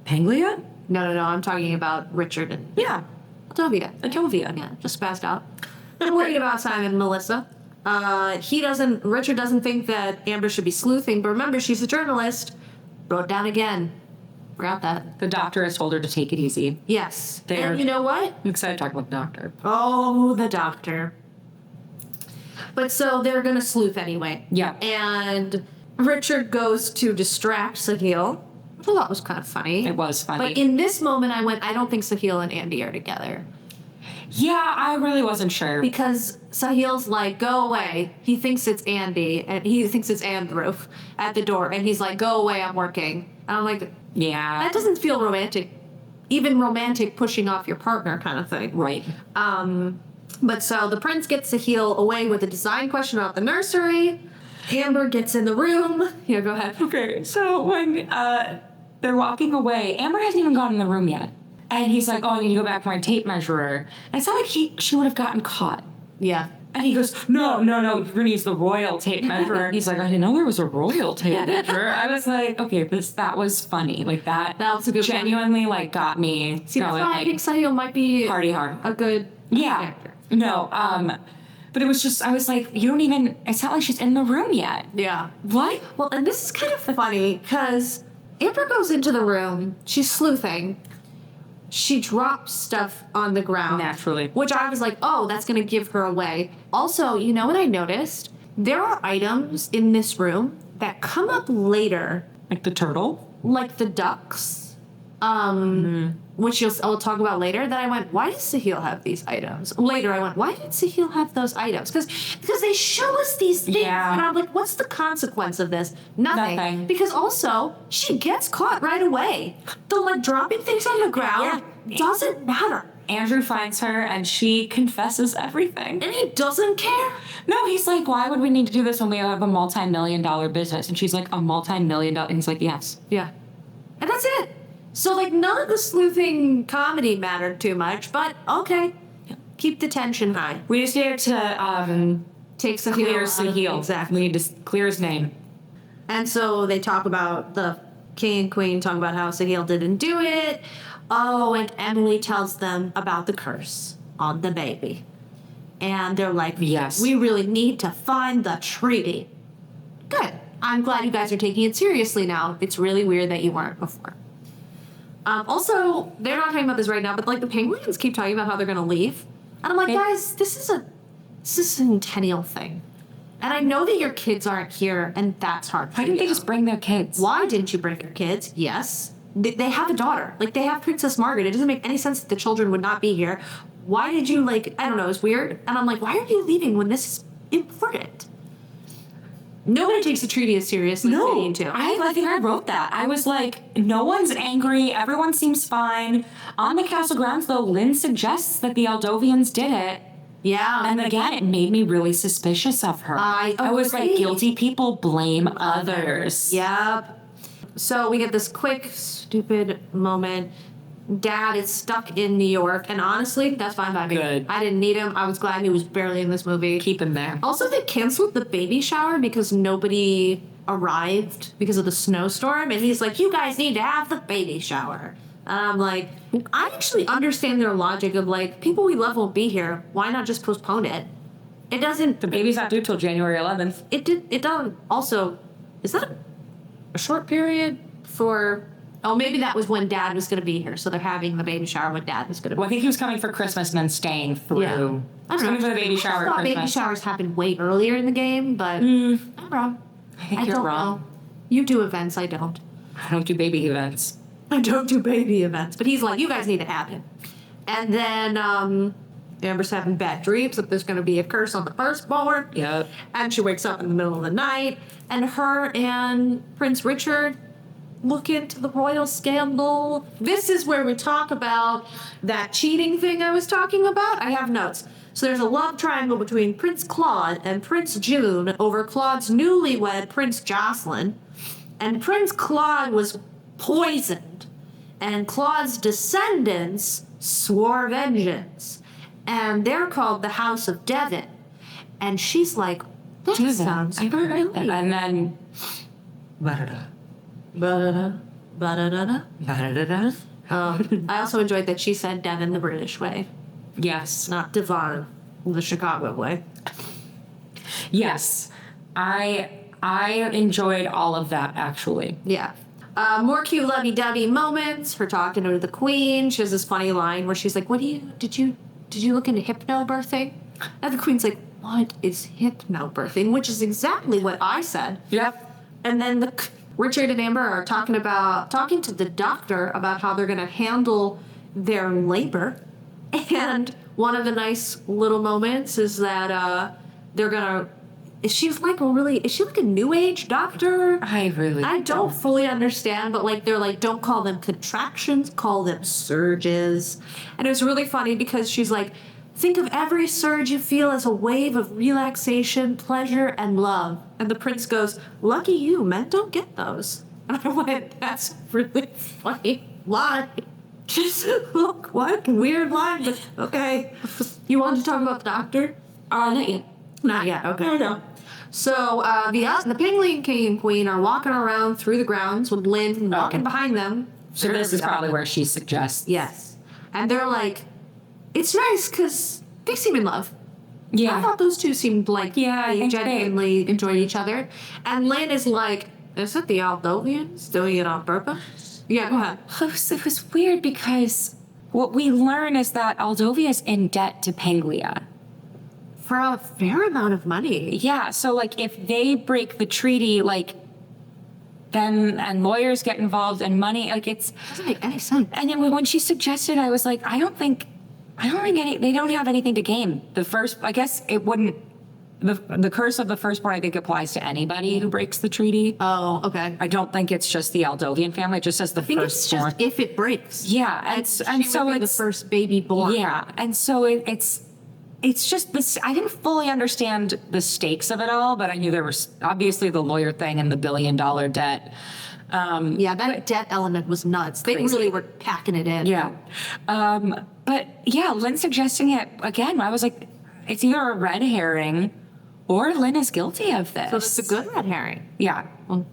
Panglia? No, I'm talking about Richard and Yeah. Aldovia. Atovia. Yeah, just passed out. I'm worried about Simon and Melissa. Richard doesn't think that Amber should be sleuthing, but remember, she's a journalist. Wrote down again. Forgot that. The doctor has told her to take it easy. Yes. They are- And you know what? I'm excited to talk about the doctor. Oh, the doctor. But so they're gonna sleuth anyway. Yeah. And Richard goes to distract Sahil, which I thought was kind of funny. It was funny. But in this moment, I went, I don't think Sahil and Andy are together. Yeah, I really wasn't sure. Because Sahil's like, go away. He thinks it's Andy, and he thinks it's Andrew at the door. And he's like, go away, I'm working. And I'm like, Yeah. that doesn't feel romantic. Even romantic pushing off your partner kind of thing. Right. But so the prince gets Sahil away with a design question about the nursery. Amber gets in the room. Here, go ahead. Okay, so when they're walking away, Amber hasn't even gone in the room yet. And he's like, oh, I need to go back for my tape measure. And it's not like she would have gotten caught. Yeah. And he goes, no, you're going to use the royal tape measure. And he's like, I didn't know there was a royal tape measure. I was like, okay, that was funny. Like that was a good genuinely like got me See, that's going, why I like, think Sahil might be party hard. a good actor. No, but it was just, I was like, it's not like she's in the room yet. Yeah. What? Well, and this is kind of funny because Amber goes into the room. She's sleuthing. She drops stuff on the ground. Naturally. Which I was like, oh, that's going to give her away. Also, you know what I noticed? There are items in this room that come up later, Like the turtle? like the ducks, which I'll talk about later, that I went, why does Sahil have these items? Later, I went, why did Sahil have those items? Because they show us these things, Yeah. and I'm like, what's the consequence of this? Nothing. Because also, she gets caught right away. The, like, dropping things on the ground doesn't matter. Andrew finds her and she confesses everything. And he doesn't care. No, he's like, why would we need to do this when we have a multi-million-dollar business? And she's like, a multi-million-dollar, and he's like, yes. Yeah. And that's it. So, like, none of the sleuthing comedy mattered too much, but okay. Keep the tension high. We just needed to Take Sahil clear out of- Sahil. Exactly. We need to clear his name. And so they talk about the king and queen, talk about how Sahil didn't do it. Oh, and Emily tells them about the curse on the baby. And they're like, Yes. we really need to find the treaty. Good. I'm glad you guys are taking it seriously now. It's really weird that you weren't before. Also, they're not talking about this right now, but like the penguins keep talking about how they're gonna leave. And I'm like, guys, this is a centennial thing. And I know that your kids aren't here, and that's hard for Why didn't they you. just bring their kids? Why didn't you bring your kids? Yes. They have a daughter. Like, they have Princess Margaret. It doesn't make any sense that the children would not be here. Why did you, like, I don't know, it's weird. And I'm like, why are you leaving when this is important? Nobody takes the treaty as seriously as they need to. I think I wrote that. I was like, no one's angry. Everyone seems fine. On the castle grounds, though, Lynn suggests that the Aldovians did it. Yeah. And again, it made me really suspicious of her. I was like, agree. guilty people blame others. Yep. So we get this quick, stupid moment. Dad is stuck in New York, and honestly, that's fine by me. Good. I didn't need him. I was glad he was barely in this movie. Keep him there. Also, they canceled the baby shower because nobody arrived because of the snowstorm, and he's like, you guys need to have the baby shower. And I'm like, I actually understand their logic of like, people we love won't be here. Why not just postpone it? It doesn't. The baby's not due till January 11th. It doesn't. Also, is that a short period for? Oh, maybe that was when Dad was going to be here, so they're having the baby shower when Dad was going to. Well, I think he was coming for Christmas and then staying through. Yeah. He was coming for the baby shower I at thought baby Christmas. showers happened way earlier in the game, but I'm wrong. I think you're don't wrong. know. You do events, I don't. I don't do baby events. I don't do baby events. But he's like, you guys need to have it. And then Amber's having bad dreams that there's going to be a curse on the firstborn. Yep. And she wakes up in the middle of the night. And her and Prince Richard look into the royal scandal. This is where we talk about that cheating thing I was talking about. I have notes. So there's a love triangle between Prince Claude and Prince June over Claude's newlywed Prince Jocelyn. And Prince Claude was poisoned. And Claude's descendants swore vengeance. And they're called the House of Devon. And she's like, that sounds I heard that. familiar. And then. Ba-da-da, ba-da-da-da. Da-da-da-da. I also enjoyed that she said Devon the British way, Yes. not Devon the Chicago way. Yes. I enjoyed all of that, actually. Yeah. More cute lovey-dovey moments. Her talking to the queen. She has this funny line where she's like, did you look into hypnobirthing? And the queen's like, what is hypnobirthing? Which is exactly what I said. Yep. And then Richard and Amber are talking to the doctor about how they're going to handle their labor. And one of the nice little moments is that they're going to. Is she like a new age doctor? I don't fully understand, but like they're like, don't call them contractions, call them surges. And it was really funny because she's like, think of every surge you feel as a wave of relaxation, pleasure, and love. And the prince goes, lucky you, men don't get those. And I went, that's really funny line. Just look, what weird line, but okay. You wanted to talk about the doctor? Not yet. Not yet. Okay. No. So the Penguin King and Queen are walking around through the grounds with Lynn walking behind them. So this is probably where she suggests. Yes. And they're like, it's nice because they seem in love. Yeah. I thought those two seemed like they genuinely enjoyed each other. And Lynn is like, is it the Aldovians doing it on purpose? Yeah, go ahead. It was weird because what we learn is that Aldovia is in debt to Panglia. For a fair amount of money. Yeah, so like if they break the treaty, like then and lawyers get involved and money, like it Doesn't make any sense. And then when she suggested, I was like, I don't think they don't have anything to gain. I guess it wouldn't. The curse of the firstborn, I think, applies to anybody who breaks the treaty. Oh, okay. I don't think it's just the Aldovian family. It just says the I think it's firstborn. just if it breaks. Yeah, and so the it's first baby born. yeah, and so it's just this. I didn't fully understand the stakes of it all, but I knew there was obviously the lawyer thing and the $1 billion debt. Yeah, that debt element was nuts. They really were packing it in. Yeah. But yeah, Lynn suggesting it again, I was like, it's either a red herring or Lynn is guilty of this. So it's a good red herring. Yeah. Well,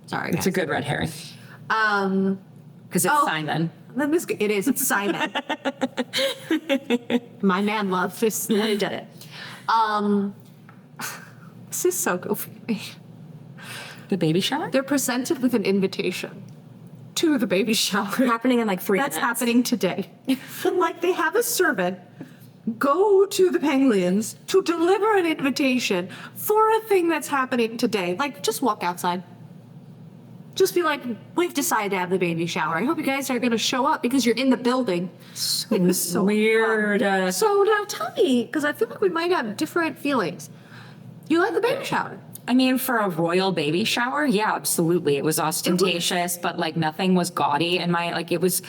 sorry, It's a good red herring. Because it's Oh. Simon. It is. It's Simon. My man loves this. He did it. This is so goofy. The baby shower? They're presented with an invitation to the baby shower. Happening in like 3 That's minutes. happening today. Like they have a servant go to the Penguins to deliver an invitation for a thing that's happening today. Like just walk outside. Just be like, we've decided to have the baby shower. I hope you guys are going to show up because you're in the building. It was so weird. So now tell me, because I feel like we might have different feelings. You like the baby shower? I mean, for a royal baby shower, yeah, absolutely. It was ostentatious, but like nothing was gaudy. And it was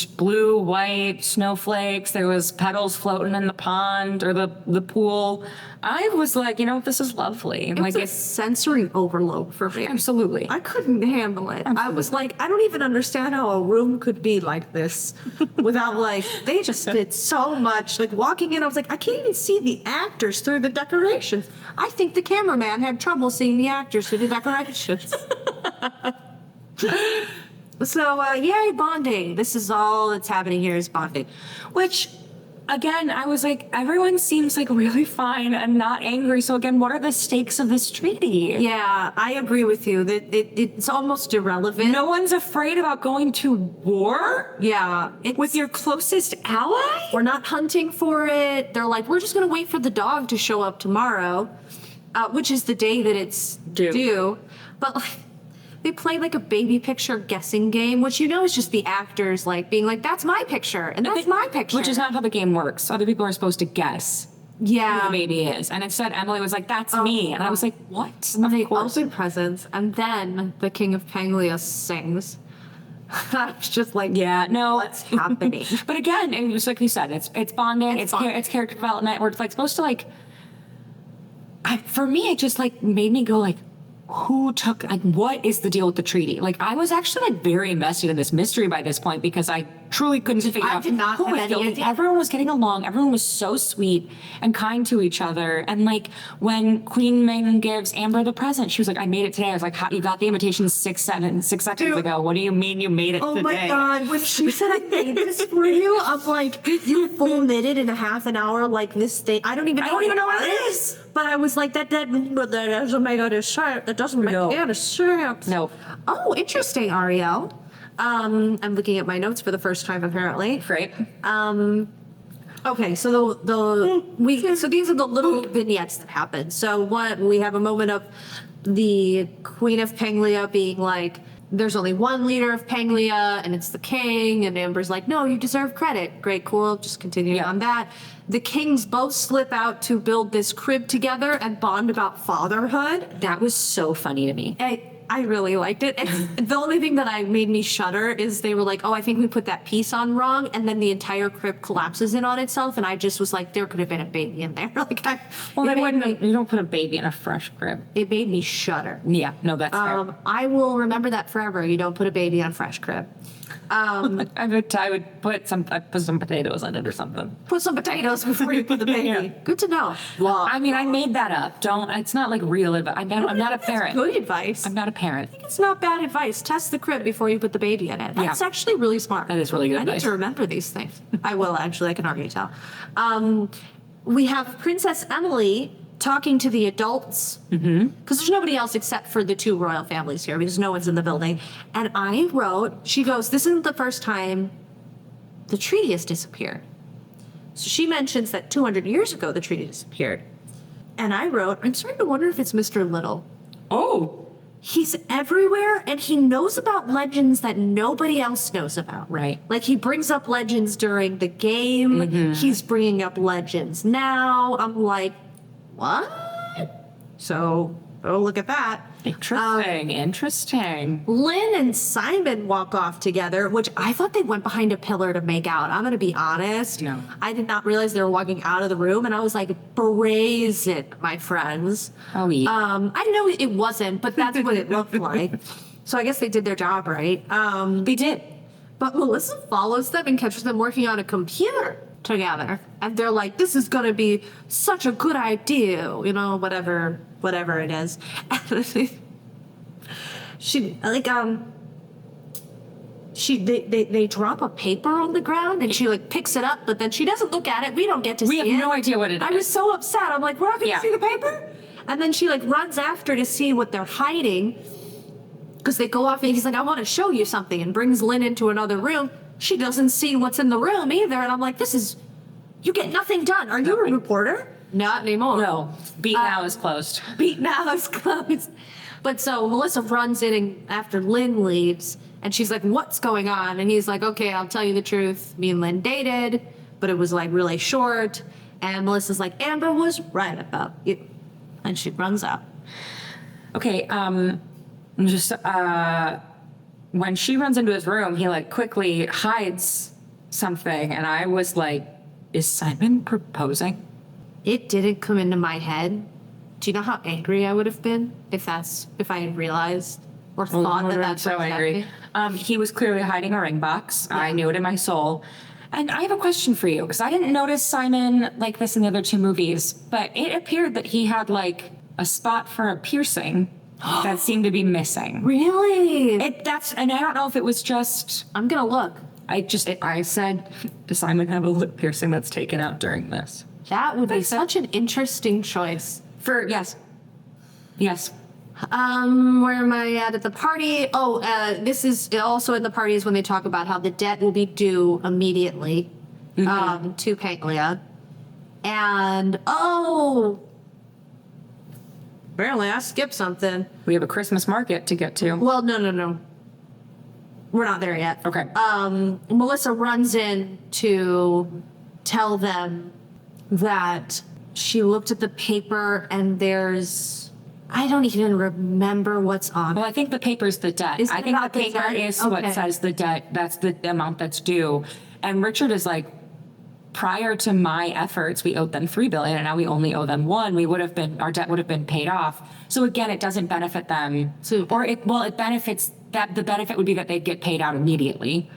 blue, white, snowflakes. There was petals floating in the pond or the pool. I was like, this is lovely. It was a sensory overload for me. Absolutely. I couldn't handle it. I was like, I don't even understand how a room could be like this without they just did so much. Like walking in, I was like, I can't even see the actors through the decorations. I think the cameraman had trouble seeing the actors through the decorations. So, yay, bonding. This is all that's happening here is bonding. Which, again, I was like, everyone seems like really fine and not angry. So again, what are the stakes of this treaty? Yeah, I agree with you that it's almost irrelevant. No one's afraid about going to war? Yeah. With your closest ally? We're not hunting for it. They're like, we're just going to wait for the dog to show up tomorrow, which is the day that it's due. But they play like a baby picture guessing game, which is just the actors being like, that's my picture and that's my picture. Which is not how the game works. Other people are supposed to guess who the baby is. And instead Emily was like, that's me. And I was like, what? And they open presents and then the King of Panglia sings. I was just like, yeah, no, what's happening? But again, it was like you said, it's bonding, it's character development. We're supposed to for me, it just made me go who took, what is the deal with the treaty? I was actually very invested in this mystery by this point because I truly couldn't figure out did not who have was any guilty. idea. Everyone was getting along. Everyone was so sweet and kind to each other. And when Queen Ming gives Amber the present, she was like, I made it today. I was like, how, you got the invitation 6 seconds ago. What do you mean you made it today? Oh my God, when she said I made this for you, I'm like, you full knitted in a half an hour this thing. I don't even know what it is. But I was like, that doesn't make it a shirt. That doesn't make it a shirt. No. Oh, interesting, Ariel. I'm looking at my notes for the first time apparently. Great. Okay, so so these are the little vignettes that happen. So we have a moment of the Queen of Panglia being like, there's only one leader of Panglia, and it's the king. And Amber's like, no, you deserve credit. Great, cool. Just continuing on that. The kings both slip out to build this crib together and bond about fatherhood. That was so funny to me. I really liked it. And the only thing that made me shudder is they were like, oh, I think we put that piece on wrong. And then the entire crib collapses in on itself. And I just was like, there could have been a baby in there. You don't put a baby in a fresh crib. It made me shudder. Yeah, no, that's fair. I will remember that forever. You don't put a baby in a fresh crib. I would put some potatoes in it or something. Put some potatoes before you put the baby. Yeah. Good to know. Well, I mean, I made that up. It's not like real advice. I'm not a parent. Good advice. I'm not a parent. It's not bad advice. Test the crib before you put the baby in it. That's actually really smart. That is really good I advice. need to remember these things. I will, actually. I can already tell. We have Princess Emily talking to the adults. Because there's nobody else except for the two royal families here because no one's in the building. And I wrote, she goes, this isn't the first time the treaty has disappeared. So she mentions that 200 years ago the treaty disappeared. And I wrote, I'm starting to wonder if it's Mr. Little. Oh, He's everywhere and he knows about legends that nobody else knows about. Right. Like he brings up legends during the game. He's bringing up legends now. I'm like, what? So, oh, look at that. interesting. Lynn and Simon walk off together, which I thought they went behind a pillar to make out. I'm going to be honest. No. I did not realize they were walking out of the room, and I was like, brazen, my friends. Oh, yeah. I know it wasn't, but that's what it looked like. So I guess they did their job right. They did. But Melissa follows them and catches them working on a computer together. And they're like, this is going to be such a good idea, you know, whatever it is. They drop a paper on the ground and she like picks it up, but then she doesn't look at it. We don't get to see it. We have no idea what it I is. was so upset. I'm like, we're not going to Yeah. see the paper? And then she like runs after to see what they're hiding. Because they go off and he's like, I want to show you something, and brings Lynn into another room. She doesn't see what's in the room either. And I'm like, you get nothing done. Are you a reporter? Not anymore. No, Beat Now is closed. Beat Now is closed. But so Melissa runs in after Lynn leaves, and she's like, what's going on? And he's like, okay, I'll tell you the truth. Me and Lynn dated, but it was like really short. And Melissa's like, Amber was right about you. And she runs out. Okay, just when she runs into his room, he like quickly hides something, and I was like, is Simon proposing? It didn't come into my head. Do you know how angry I would have been if I had realized or thought that's so what was angry. happening? He was clearly hiding a ring box. I knew it in my soul. And I have a question for you, because I didn't notice Simon like this in the other two movies, but it appeared that he had like a spot for a piercing that seemed to be missing. Really? And I don't know if it was just. I'm gonna look. I said, does Simon have a lip piercing that's taken out during this? That would be such an interesting choice. Yes. Where am I at the party? Oh, this is also in the parties when they talk about how the debt will be due immediately to Panglia. And, apparently I skipped something. We have a Christmas market to get to. Well, no. We're not there yet. Okay. Melissa runs in to tell them that she looked at the paper and I don't even remember what's on it. Well, I think the paper's the debt. Is it I think the about the paper debt? is what Okay. says the debt. That's the amount that's due. And Richard is like, prior to my efforts, we owed them $3 billion, and now we only owe them $1 billion. Our debt would have been paid off. So again, it doesn't benefit them. It benefits that the benefit would be that they'd get paid out immediately.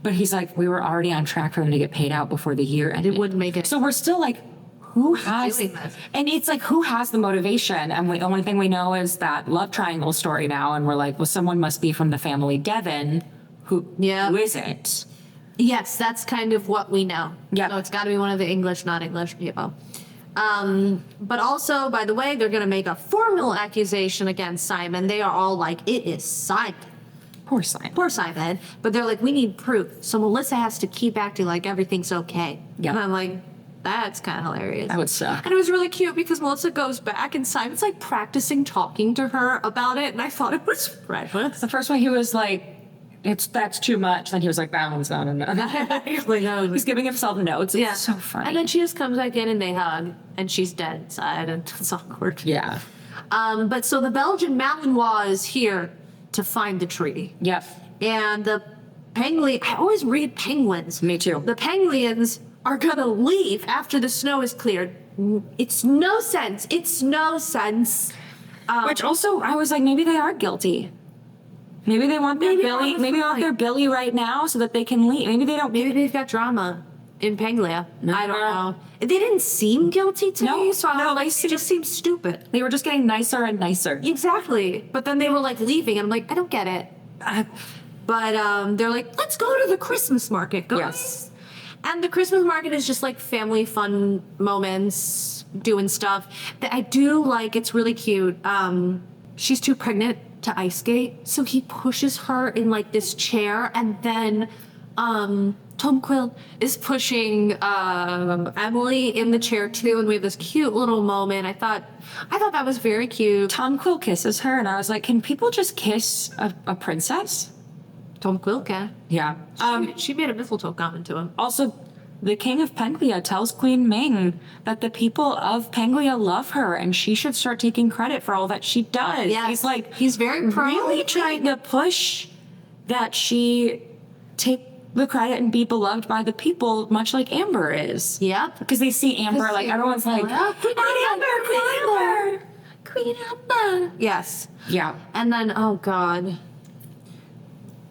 But he's like, we were already on track for them to get paid out before the year ended. It wouldn't make it. So we're still like, who has, doing this? and it's like, who has the motivation? And the only thing we know is that love triangle story now. And we're like, well, someone must be from the family Devon. Who is it? Yes, that's kind of what we know. Yeah. So it's got to be one of the English, not English people. But also, by the way, they're going to make a formal accusation against Simon. They are all like, it is Simon. Poor Simon. Poor Simon. But they're like, we need proof. So Melissa has to keep acting like everything's okay. Yeah. And I'm like, That's kind of hilarious. That would suck. And it was really cute because Melissa goes back and Simon's like practicing talking to her about it, and I thought it was precious. The first one he was like, that's too much. Then he was like, that one's not enough. He's giving himself notes. It's so funny. And then she just comes back in and they hug, and she's dead inside, and it's awkward. Yeah. But so the Belgian Malinois is here to find the tree. Yep. And the penguin, I always read penguins. Me too. The penguins are gonna leave after the snow is cleared. It's no sense. It's no sense. Which also, I was like, maybe they are guilty. Maybe they want their Billy. Maybe they want their Billy right now so that they can leave. Maybe they don't. Maybe they've got drama in Panglia. No. I don't know. They didn't seem guilty to No, me, so I no, was like, it just seems stupid. They were just getting nicer and nicer. Exactly. But then they were like leaving, and I'm like, I don't get it. But they're like, let's go to the Christmas market, guys. Yes. And the Christmas market is just like family fun moments, doing stuff that I do like. It's really cute. She's too pregnant to ice skate, so he pushes her in like this chair, and then Tom Quill is pushing Emily in the chair too, and we have this cute little moment. I thought that was very cute. Tom Quill kisses her, and I was like, can people just kiss a princess? Tom Quill can. Yeah. She made a mistletoe comment to him. Also, the king of Panglia tells Queen Ming that the people of Panglia love her and she should start taking credit for all that she does. Yeah, He's like, he's very proud. really trying to push that she take the credit and be beloved by the people, much like Amber is. Yep. Because they see Amber, like, everyone's like, Queen Amber. Queen Amber. Yes. Yeah. And then, oh God.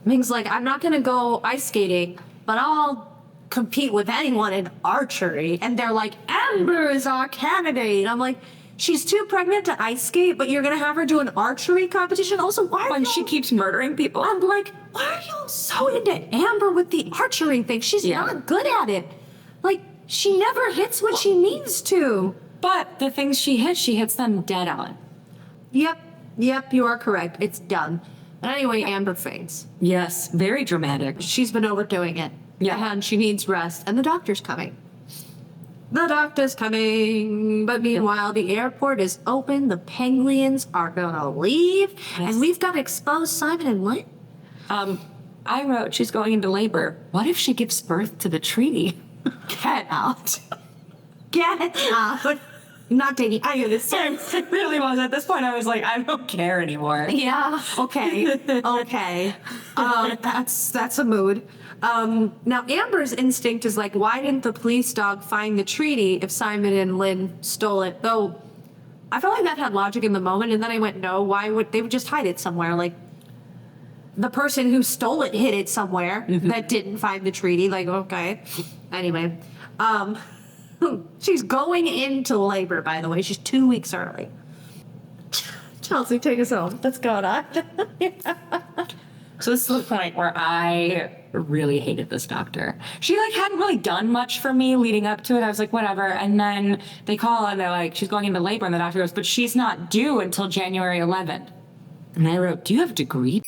Ming's like, I'm not gonna go ice skating, but I'll compete with anyone in archery. And they're like, Amber is our candidate. I'm like, she's too pregnant to ice skate, but you're gonna have her do an archery competition? Also, why are When y'all- she keeps murdering people. I'm like, why are y'all so into Amber with the archery thing? She's Yeah. not good at it. Like, she never hits when she needs to. But the things she hits them dead on. Yep, you are correct. It's done. But anyway, Amber faints. Yes, very dramatic. She's been overdoing it. Yeah. And she needs rest. And the doctor's coming. The doctor's coming. But meanwhile, the airport is open. The penguins are gonna leave. Yes. And we've got to expose Simon and Lynn. I wrote she's going into labor. What if she gives birth to the treaty? Get out. Get out. Not dating. I understand. It really was. At this point, I was like, I don't care anymore. Yeah. Okay. Okay. That's a mood. Now Amber's instinct is like, why didn't the police dog find the treaty if Simon and Lynn stole it? Though, I felt like that had logic in the moment, and then I went, no. Why would they would just hide it somewhere? Like, the person who stole it hid it somewhere that didn't find the treaty. Like, okay. Anyway, she's going into labor. By the way, she's 2 weeks early. Chelsea, take us home. What's going on? So this is the point where I really hated this doctor. She like hadn't really done much for me leading up to it. I was like, whatever. And then they call and they're like, she's going into labor, and the doctor goes, but she's not due until January 11th. And I wrote, do you have a degree?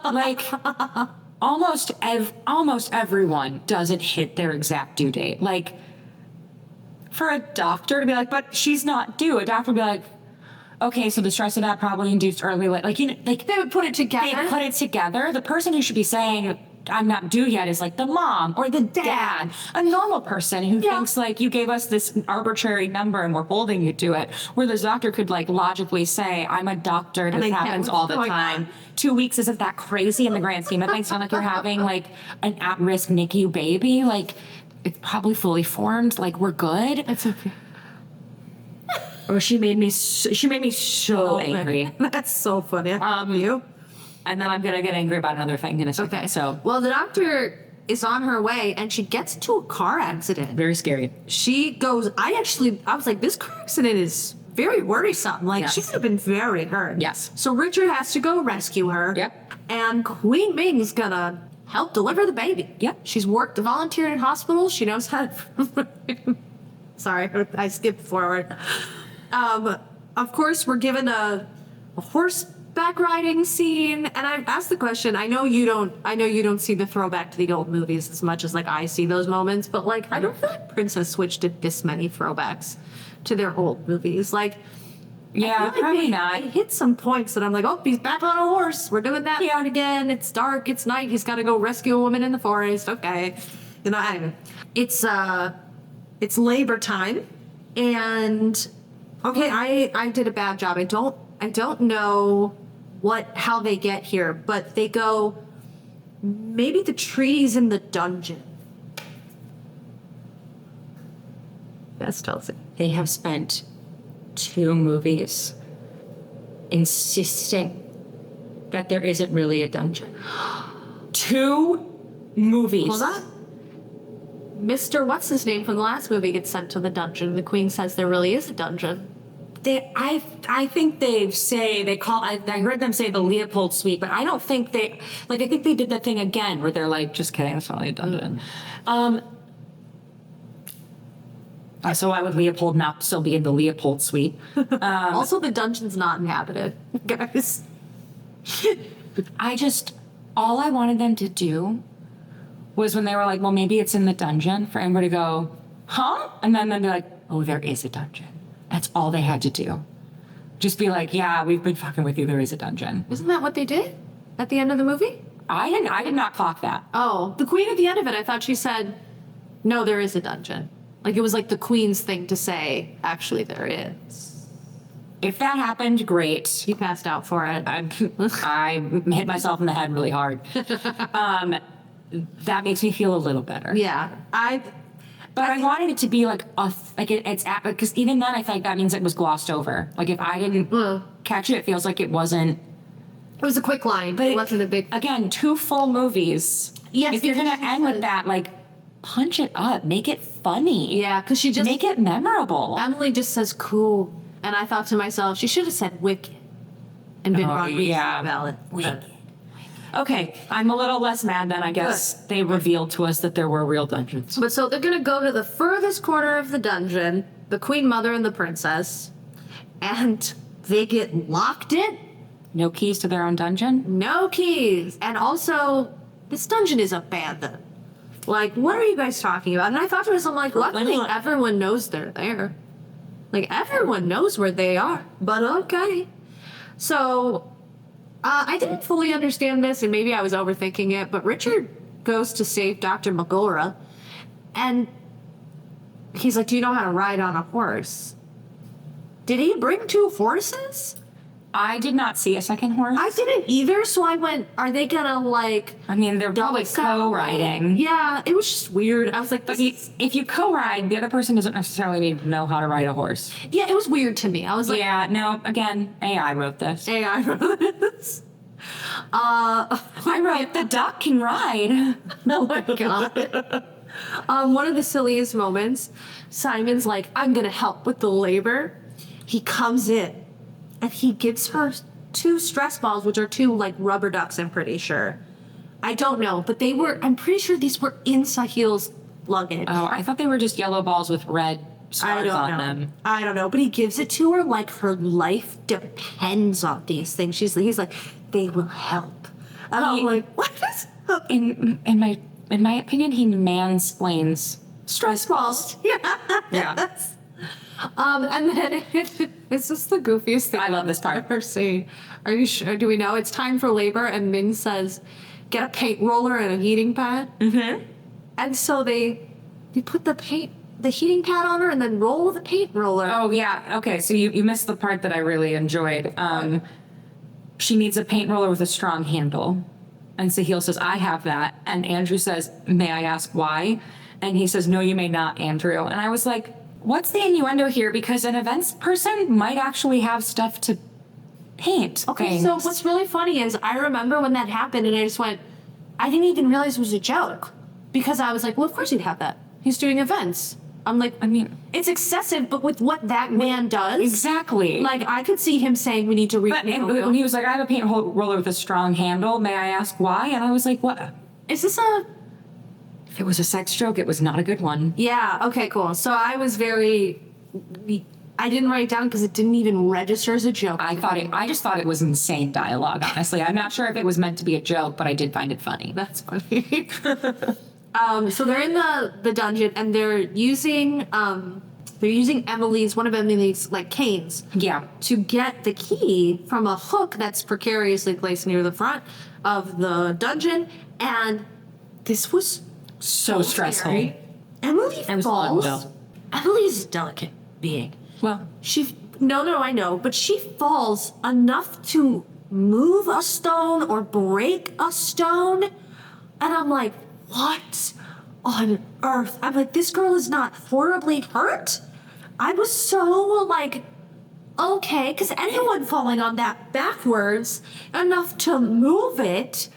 Like, almost everyone doesn't hit their exact due date. Like, for a doctor to be like, but she's not due, a doctor would be like, okay, so the stress of that probably induced early, like, you know, like, They would put it together. they put it together. The person who should be saying, I'm not due yet, is like the mom or the dad. A normal person who thinks like, you gave us this arbitrary number and we're holding you to it. Where the doctor could like logically say, I'm a doctor, this they happens can't. all the Oh my time. 2 weeks isn't that crazy in the grand scheme of things. It's not like you're having like an at-risk NICU baby. Like, it's probably fully formed. Like, we're good. It's okay. Or she made me so angry. That's so funny. You? And then I'm gonna get angry about another thing in a second. Okay. So Well, the doctor is on her way, and she gets into a car accident. very scary. She goes, I was like, this car accident is very worrisome. Like, Yes. she could have been very hurt. Yes. So Richard has to go rescue her. Yep. And Queen Ming's gonna help deliver the baby. Yep. She's worked the volunteer in hospitals. She knows how to. Sorry, I skipped forward. Of course, we're given a horse back riding scene, and I asked the question. I know you don't see the throwback to the old movies as much as like I see those moments, but like I don't feel like Princess Switch did this many throwbacks to their old movies. Like, Yeah, I feel like probably they not. hit some points that I'm like, oh, he's back on a horse. We're doing that part again. It's dark. It's night. He's got to go rescue a woman in the forest. Okay, you know, anyway, it's labor time, and okay, I did a bad job. I don't know how they get here, but they go. Maybe the treaty's in the dungeon. Yes, Chelsea. They have spent 2 movies insisting that there isn't really a dungeon. 2 movies. Hold on. Mr. What's his name from the last movie gets sent to the dungeon. The queen says there really is a dungeon. I think I heard them say the Leopold suite, but I don't think I think they did that thing again where they're like, just kidding, it's not really a dungeon. So why would Leopold not still be in the Leopold suite? Also, the dungeon's not inhabited, guys. All I wanted them to do was when they were like, well, maybe it's in the dungeon, for everybody to go, huh? And then they're like, oh, there is a dungeon. That's all they had to do. Just be like, yeah, we've been fucking with you. There is a dungeon. Isn't that what they did at the end of the movie? I did not clock that. Oh, the queen at the end of it, I thought she said, no, there is a dungeon. Like, it was like the queen's thing to say, actually, there is. If that happened, great. You passed out for it. I hit myself in the head really hard. That makes me feel a little better. Yeah. But I wanted it to be because even then I think that means it was glossed over. Like if I didn't catch it, it feels like it wasn't. It was a quick line, but it wasn't a big. Again, 2 full movies. Yes, if you're gonna end with that, like punch it up, make it funny. Yeah, because she just make it memorable. Emily just says cool, and I thought to myself, she should have said wicked, and been valid. Wicked. Okay, I'm a little less mad then. I guess they revealed to us that there were real dungeons. But so they're gonna go to the furthest corner of the dungeon, the queen mother and the princess, and they get locked in. No keys to their own dungeon? No keys. And also, this dungeon is abandoned. Like, what are you guys talking about? And I thought to myself, like, luckily everyone knows they're there. Like, everyone knows where they are. But okay. So, I didn't fully understand this, and maybe I was overthinking it, but Richard goes to save Dr. Magora, and he's like, do you know how to ride on a horse? Did he bring 2 horses? I did not see a second horse. I didn't either, so I went, are they gonna, like... I mean, they're probably co-riding. Yeah, it was just weird. I was like, if you co-ride, the other person doesn't necessarily need to know how to ride a horse. Yeah, it was weird to me. I was like... Yeah, no, again, AI wrote this. AI wrote this. I wrote, the duck can ride. Oh my God. One of the silliest moments, Simon's like, I'm gonna help with the labor. He comes in, and he gives her 2 stress balls, which are 2 like rubber ducks, I'm pretty sure. I don't know, but I'm pretty sure these were in Sahil's luggage. Oh, I thought they were just yellow balls with red stars on them. I don't know, but he gives it to her like her life depends on these things. He's like, they will help. And I'm like, what is in my opinion, he mansplains stress balls? Yeah. Yes. And then it's just the goofiest thing I love this part. I've ever seen. Are you sure? Do we know it's time for labor? And Min says, get a paint roller and a heating pad. Mm-hmm. And so they put the heating pad on her and then roll the paint roller. Oh yeah. Okay. So you missed the part that I really enjoyed. She needs a paint roller with a strong handle. And Sahil says, I have that. And Andrew says, may I ask why? And he says, no, you may not, Andrew. And I was like, what's the innuendo here? Because an events person might actually have stuff to paint. Okay, things. so what's really funny is I remember when that happened and I just went, I didn't even realize it was a joke. Because I was like, well, of course he'd have that. He's doing events. I'm like, I mean, it's excessive, but with what that man does. Exactly. Like, I could see him saying we need to read. But when he was like, I have a paint roller with a strong handle. May I ask why? And I was like, what? Is this a... If it was a sex joke, it was not a good one. Yeah, okay, cool. So I was very... I didn't write it down because it didn't even register as a joke. I just thought it was insane dialogue, honestly. I'm not sure if it was meant to be a joke, but I did find it funny. That's funny. So they're in the dungeon and they're using one of Emily's like canes. Yeah. To get the key from a hook that's precariously placed near the front of the dungeon, and this was So stressful. scary. Emily was falls. fun, though. Emily's a delicate being. Well, I know, but she falls enough to move a stone or break a stone, and I'm like, what on earth? I'm like, this girl is not horribly hurt. I was so like, okay, because anyone falling on that backwards enough to move it,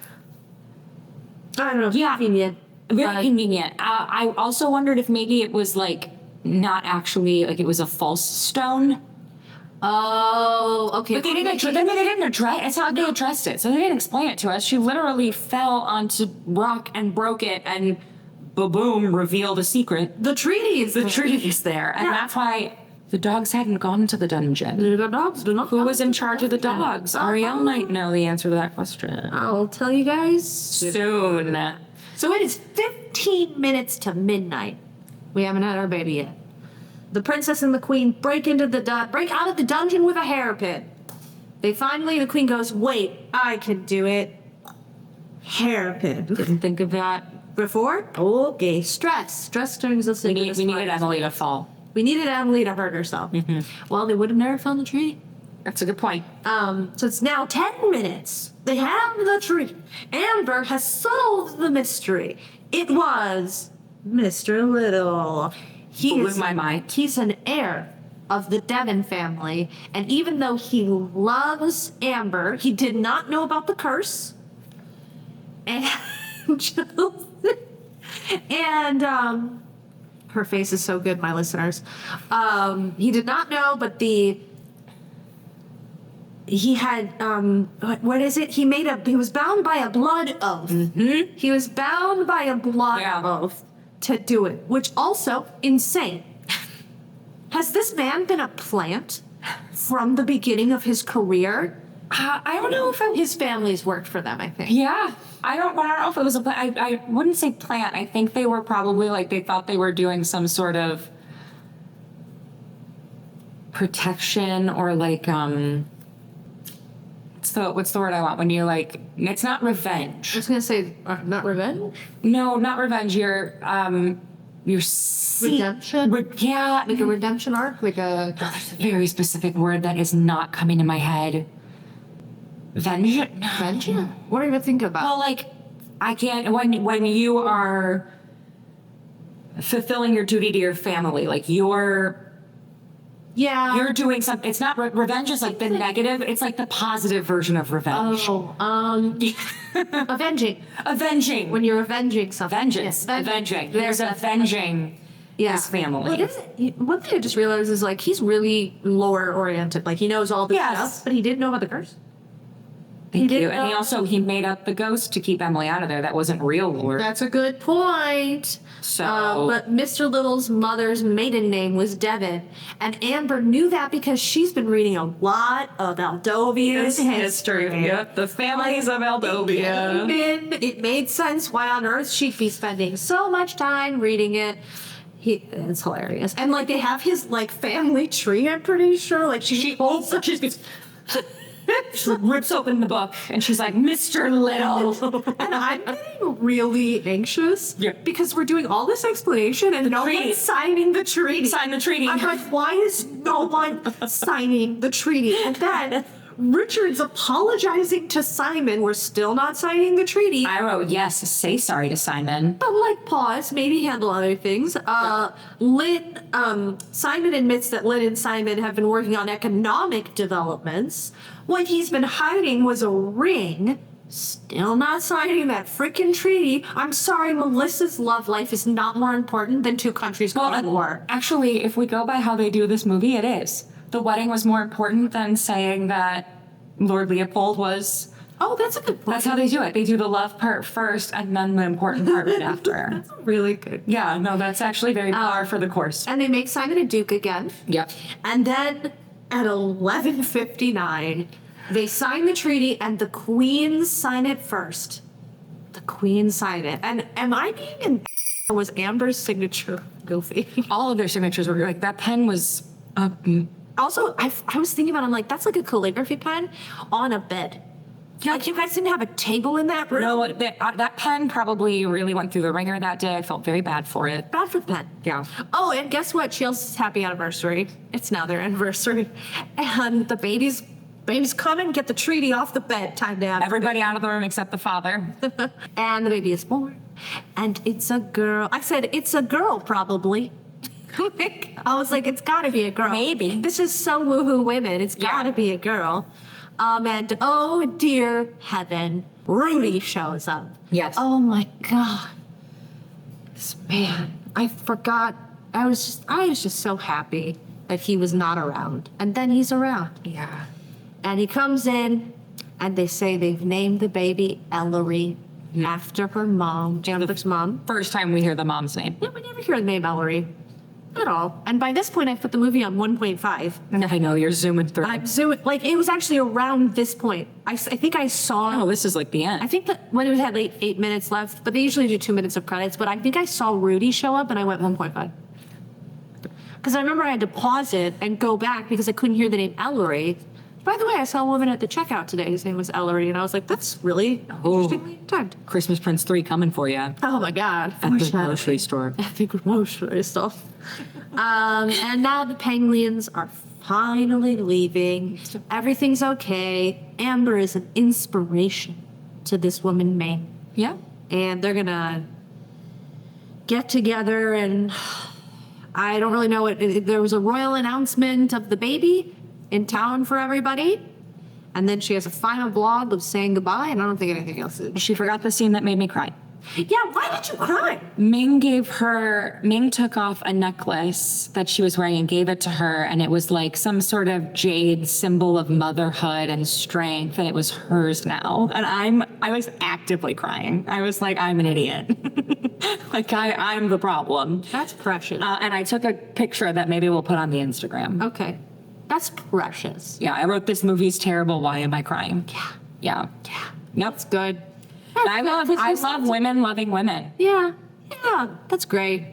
I don't know. Yeah. Convenient. very convenient. I also wondered if maybe it was like not actually like it was a false stone. Oh, okay. But they didn't address. It's not like they addressed it, so they didn't explain it to us. She literally fell onto rock and broke it, and boom, revealed a secret. The treaty is The treaty is there, and that's why the dogs hadn't gone to the dungeon. The dogs do not. Who was in charge of the dogs? Ariel might know the answer to that question. I'll tell you guys Soon. So it is 15 minutes to midnight. We haven't had our baby yet. The princess and the queen break out of the dungeon with a hairpin. The queen goes, wait, I can do it. Hairpin. Didn't think of that. Before? Okay. Stress turns us into this We needed fight. Emily to fall. We needed Emily to hurt herself. Well, they would have never found the tree. That's a good point. So it's now 10 minutes. They have the tree. Amber has solved the mystery. It was Mr. Little. He Blew is my mind. He's an heir of the Devon family, and even though he loves Amber, he did not know about the curse. And her face is so good, my listeners. He did not know, but he had what is it? He was bound by a blood oath. Mm-hmm. He was bound by a blood oath to do it, which also insane. Has this man been a plant from the beginning of his career? I don't know if His family's worked for them, I think. Yeah, I don't know if it was a plant. I wouldn't say plant. I think they were probably like they thought they were doing some sort of protection or like what's the word I want when you're like it's not revenge. I was gonna say not revenge. No, not revenge. You're Redemption? Yeah, Like a redemption arc, like a that's a very specific word that is not coming to my head. Vengeance. vengeance. What are you thinking about? Well, like, I can't, when you are fulfilling your duty to your family, like you're doing something, it's not, revenge is like the negative, it's like the positive version of revenge. Avenging. Avenging. When you're avenging something. Vengeance. Yes, Avenging. There's avenging his family. Well, one thing I just realized is like he's really lore oriented. Like he knows all the stuff, but he didn't know about the curse. Thank didn't you. And he made up the ghost to keep Emily out of there. That wasn't real lore. That's a good point. So- but Mr. Little's mother's maiden name was Devon, and Amber knew that because she's been reading a lot of Aldovia's history. Yep, the families of Aldovia. It made sense why on earth she'd be spending so much time reading it. It's hilarious. And like they have his like family tree, I'm pretty sure. Like she rips open the book and she's like, Mr. Little. and I'm getting really anxious because we're doing all this explanation and no treaty. one's signing the treaty. Sign the treaty. I'm like, why is no one signing the treaty? And then Richard's apologizing to Simon. We're still not signing the treaty. I wrote, yes, say sorry to Simon. But like pause, maybe handle other things. Simon admits that Lynn and Simon have been working on economic developments. What he's been hiding was a ring. Still not signing that freaking treaty. I'm sorry, Melissa's love life is not more important than two countries going to war. Actually, if we go by how they do this movie, it is. The wedding was more important than saying that Lord Leopold was Oh, that's a good point. That's how they do it. They do the love part first and then the important part right after. Really good. Yeah, no, that's actually very par for the course. And they make Simon and Duke again. Yep. And then at 11:59, they sign the treaty and the Queens sign it first. The Queens sign it. And am I being in or was Amber's signature goofy? All of their signatures were like, that pen was Also, I was thinking about, I'm like, that's like a calligraphy pen on a bed. Like, you guys didn't have a table in that room? no, that pen probably really went through the ringer that day. I felt very bad for it. Bad for the pen. Yeah. Oh, and guess what? Chelsea's happy anniversary. It's now their anniversary. And the baby's coming, get the treaty off the bed, time to have Everybody out of the room except the father. And the baby is born. And it's a girl. I said, it's a girl, probably. I was like, it's gotta be a girl. Maybe. This is so woohoo women. It's gotta be a girl. And oh dear heaven, Rudy shows up. Yes. Oh my God. This man, I forgot. I was just so happy that he was not around. And then he's around. Yeah. And he comes in, and they say they've named the baby Ellery after her mom, Jennifer's mom. First time we hear the mom's name. Yeah, we never hear the name Ellery at all. And by this point, I put the movie on 1.5. I know, you're zooming through. I'm zooming, like, it was actually around this point. I think I saw. Oh, this is like the I end. think that when it had like 8 minutes left, but they usually do 2 minutes of credits. But I think I saw Rudy show up, and I went 1.5. Because I remember I had to pause it and go back because I couldn't hear the name Ellery. By the way, I saw a woman at the checkout today. His name was Ellery, and I was like, that's really interestingly timed. Christmas Prince 3 coming for you at Oh my God. the grocery store. At the grocery store. And now the Penguins are finally leaving. Everything's okay. Amber is an inspiration to this woman, May. Yeah. And they're gonna get together, and I don't really know what. There was a royal announcement of the baby in town for everybody, and then she has a final vlog of saying goodbye, and I don't think anything else is. She forgot the scene that made me cry. Yeah, why did you cry? Ming took off a necklace that she was wearing and gave it to her, and it was like some sort of jade symbol of motherhood and strength, and it was hers now. And I was actively crying. I was like, I'm an idiot. Like I'm the problem. That's precious. And I took a picture that maybe we'll put on the Instagram. Okay, that's precious. Yeah, I wrote, this movie's terrible. Why am I crying? Yeah, Yeah. yeah, Yep. that's good. I love women loving women. Yeah, that's great.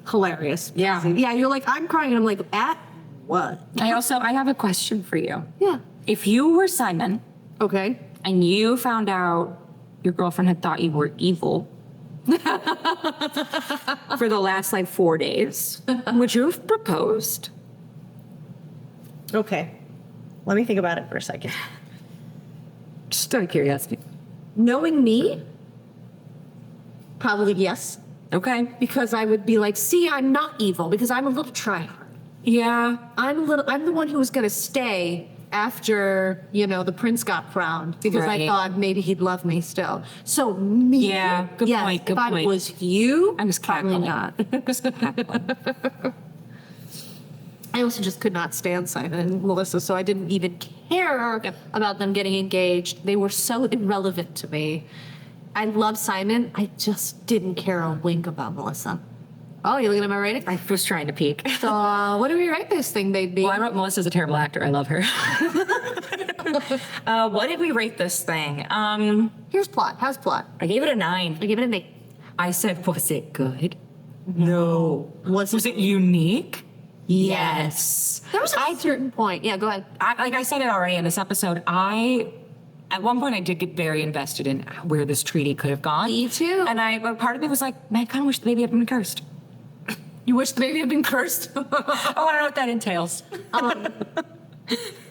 Hilarious. Yeah. Yeah, you're like, I'm crying, and I'm like, at what? I have a question for you. Yeah. If you were Simon Okay. and you found out your girlfriend had thought you were evil for the last like 4 days, would you have proposed? Okay. Let me think about it for a second. Just out of curiosity. Knowing me, probably yes. Okay. Because I would be like, see, I'm not evil because I'm a little tryhard. Yeah. I'm the one who was going to stay after, the prince got crowned because I Right. thought maybe he'd love me still. So me. Yeah, good yes, point, good if point. it was you, I'm just probably cackling. not. I also just could not stand Simon and Melissa, so I didn't even care about them getting engaged. They were so irrelevant to me. I love Simon. I just didn't care a wink about Melissa. Oh, you're looking at my rating? I was trying to peek. So, what do we rate this thing, baby? Well, I wrote Melissa's a terrible actor. I love her. What did we rate this thing? Here's plot. How's plot? I gave it a 9. I give it an 8. I said, was it good? No. Was it unique? Yes. There was a certain point. Yeah, go ahead. Like I said it already in this episode, at one point I did get very invested in where this treaty could have gone. Me too. And part of me was like, man, I kind of wish the baby had been cursed. You wish the baby had been cursed? Oh, I don't know what that entails.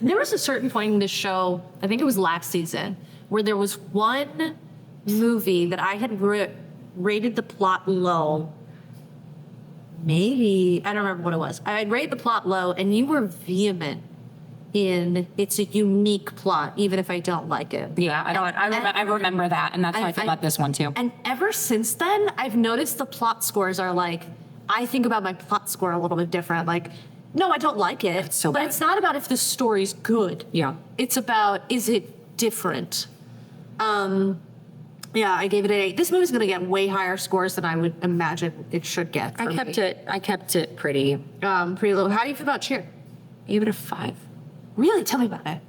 There was a certain point in this show, I think it was last season, where there was one movie that I had rated the plot low. Maybe, I don't remember what it was. I had rated the plot low, and you were vehement in it's a unique plot, even if I don't like it. Yeah, I remember that, and that's how I feel about this one too. And ever since then, I've noticed the plot scores are like, I think about my plot score a little bit different. Like, No, I don't like it. so but bad. it's not about if the story's good. Yeah. It's about, is it different? Yeah, I gave it an 8. This movie's gonna get way higher scores than I would imagine it should get. I kept it pretty. Pretty low. How do you feel about Cheer? Gave it a 5. Really? Tell me about it.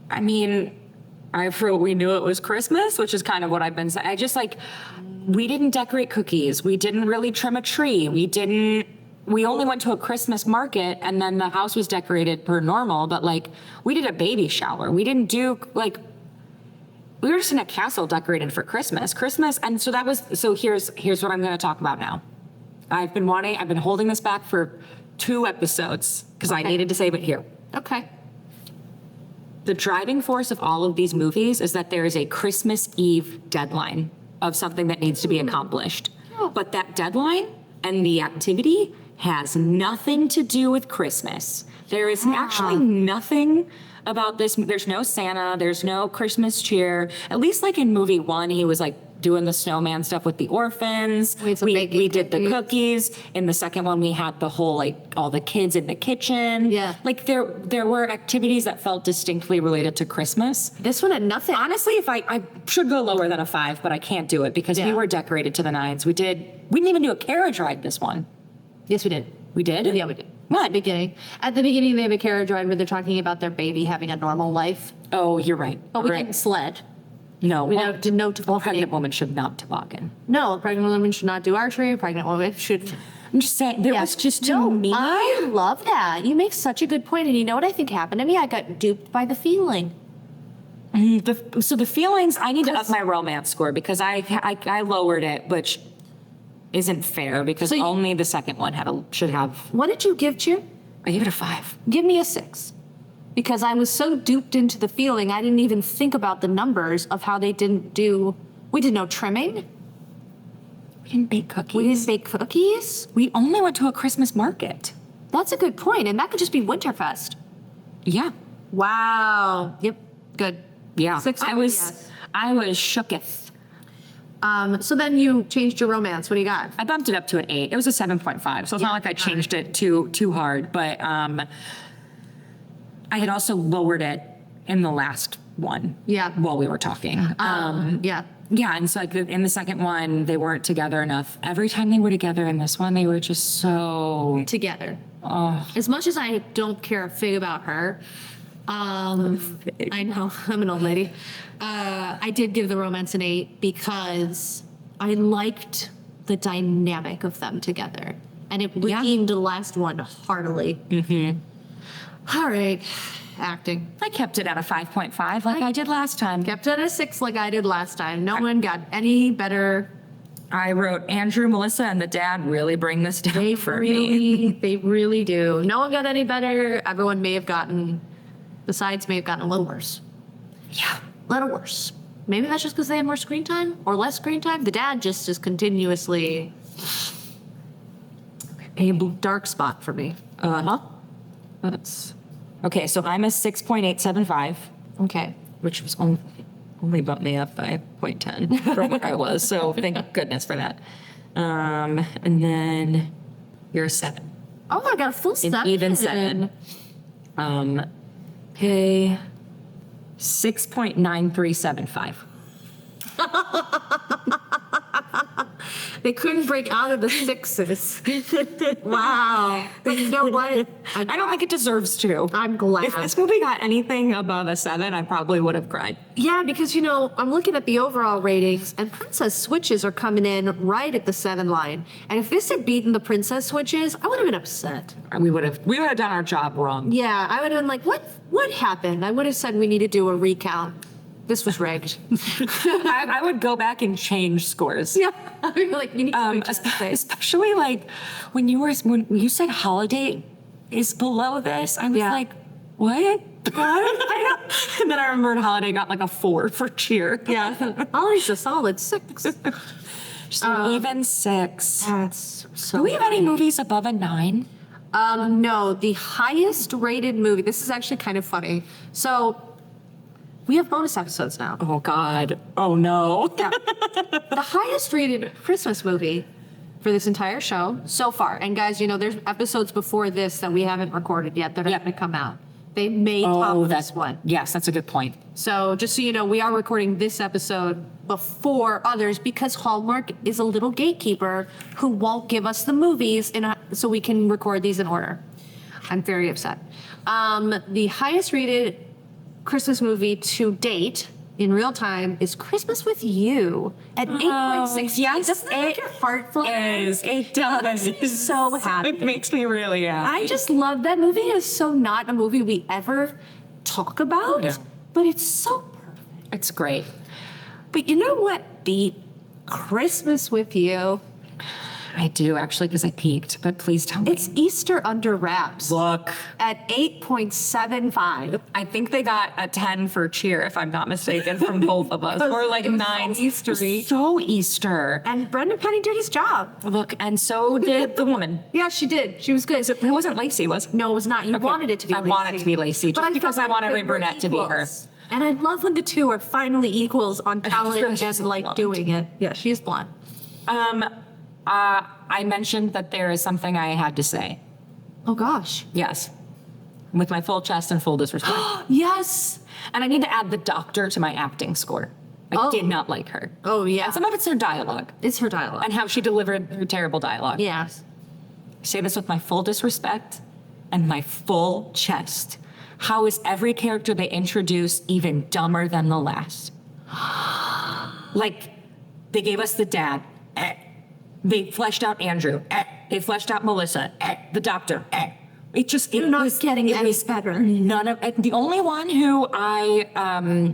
I mean, we knew it was Christmas, which is kind of what I've been saying. I just like, we didn't decorate cookies. We didn't really trim a tree. We only went to a Christmas market and then the house was decorated per normal, but like we did a baby shower. We didn't do like, we were just in a castle decorated for Christmas. And so here's what I'm going to talk about now. I've been holding this back for 2 episodes because I needed to save it here. Okay. The driving force of all of these movies is that there is a Christmas Eve deadline of something that needs to be accomplished. But that deadline and the activity has nothing to do with Christmas. There is actually nothing about this. There's no Santa, there's no Christmas cheer. At least like in movie 1, he was like doing the snowman stuff with the orphans. We did the cookies. In the second one, we had the whole like all the kids in the kitchen. Yeah. Like there were activities that felt distinctly related to Christmas. This one had nothing. Honestly, if I should go lower than a 5, but I can't do it because we were decorated to the nines. We didn't even do a carriage ride this one. Yes, we did. We did? Yeah, we did. At the beginning. At the beginning, they have a carriage ride where they're talking about their baby having a normal life. Oh, you're right. But we didn't sled. No. We did no toboggan. Pregnant woman should not toboggan. No, a pregnant woman should not do archery. A pregnant woman should. I'm just saying, there was just to me. I love that. You make such a good point. And you know what I think happened to me? I got duped by the feeling. So the feelings, I need to up my romance score because I lowered it, which isn't fair because only the second one should have. What did you give Cheer? I gave it a 5. Give me a 6. Because I was so duped into the feeling, I didn't even think about the numbers of how they didn't do. We did no trimming. We didn't bake cookies. We didn't bake cookies. We only went to a Christmas market. That's a good point, and that could just be Winterfest. Yeah. Wow. Yep. Good. Yeah. 6. I was shooketh. So then you changed your romance. What do you got? I bumped it up to an 8. It was a 7.5, so it's not like I changed it too hard. But I had also lowered it in the last one. Yeah. While we were talking. Yeah. Yeah, and so like in the second one, they weren't together enough. Every time they were together in this one, they were just so Together. Oh. As much as I don't care a fig about her, I know, I'm an old lady. I did give the romance an 8 because I liked the dynamic of them together. And it redeemed the last one heartily. Mm-hmm. All right. Acting. I kept it at a 5.5 like I did last time. Kept it at a 6 like I did last time. No one got any better. I wrote Andrew, Melissa, and the dad really bring this down for me. They really do. No one got any better. Everyone may have gotten, besides may have gotten a little worse. Yeah. A little worse. Maybe that's just because they had more screen time or less screen time. The dad just is continuously a dark spot for me. Uh-huh. That's okay, so I'm a 6.875. Okay. Which was only bumped me up by 0.10 from what I was. So thank goodness for that. And then you're a 7. Oh, I got a full 7. An even 7. Okay. 6.9375. They couldn't break out of the 6s. Wow. But you know what? I don't think it deserves to. I'm glad. If this movie got anything above a 7, I probably would have cried. Yeah, because, you know, I'm looking at the overall ratings, and Princess Switches are coming in right at the 7 line. And if this had beaten the Princess Switches, I would have been upset. We would have done our job wrong. Yeah, I would have been like, what happened? I would have said we need to do a recount. This was rigged. I would go back and change scores. Yeah, I would be like, you need to especially like when you said holiday is below this. I was like, what? And then I remembered holiday got like a 4 for cheer. Yeah, holiday's a solid 6. Just an even 6. That's so. Do we have any movies above a 9? No, the highest rated movie. This is actually kind of funny. So. We have bonus episodes now. Oh, God. Oh, no. Yeah. The highest rated Christmas movie for this entire show so far. And guys, you know, there's episodes before this that we haven't recorded yet that are going to come out. They may top this one. Yes, that's a good point. So just so you know, we are recording this episode before others because Hallmark is a little gatekeeper who won't give us the movies so we can record these in order. I'm very upset. The highest rated Christmas movie to date in real time is Christmas with You at 8.6. Yes, doesn't that make your heart flutter? It does. It's so happy. It makes me really happy. I just love that movie. Is so not a movie we ever talk about, Yeah. but it's so perfect. It's great. But you know what beat Christmas with You? I do actually because I peeked, but please tell me. It's Easter Under Wraps Look, at 8.75. I think they got a 10 for cheer, if I'm not mistaken, from both of us. Or like It was 9. so Eastery. So Easter. And Brenda Penny did his job. Look, and so did the woman. Yeah, she did. She was good. It wasn't Lacey, was it? No, it was not. You wanted it to be I wanted it to be Lacey, just because I want every brunette to be her. And I love when the two are finally equals on talent and like blonde. doing it. Yeah, she is blonde. I mentioned that there is something I had to say. Oh gosh. Yes. With my full chest and full disrespect. Yes. And I need to add the doctor to my acting score. I Oh. did not like her. Oh yeah. And some of it's her dialogue It's her dialogue. and how she delivered her terrible dialogue. Yes. I say this with my full disrespect and my full chest. How is every character they introduce even dumber than the last? Like, they gave us the dad. They fleshed out Andrew. They fleshed out Melissa. The doctor. It just, it not was getting it any was better. None of, the only one who I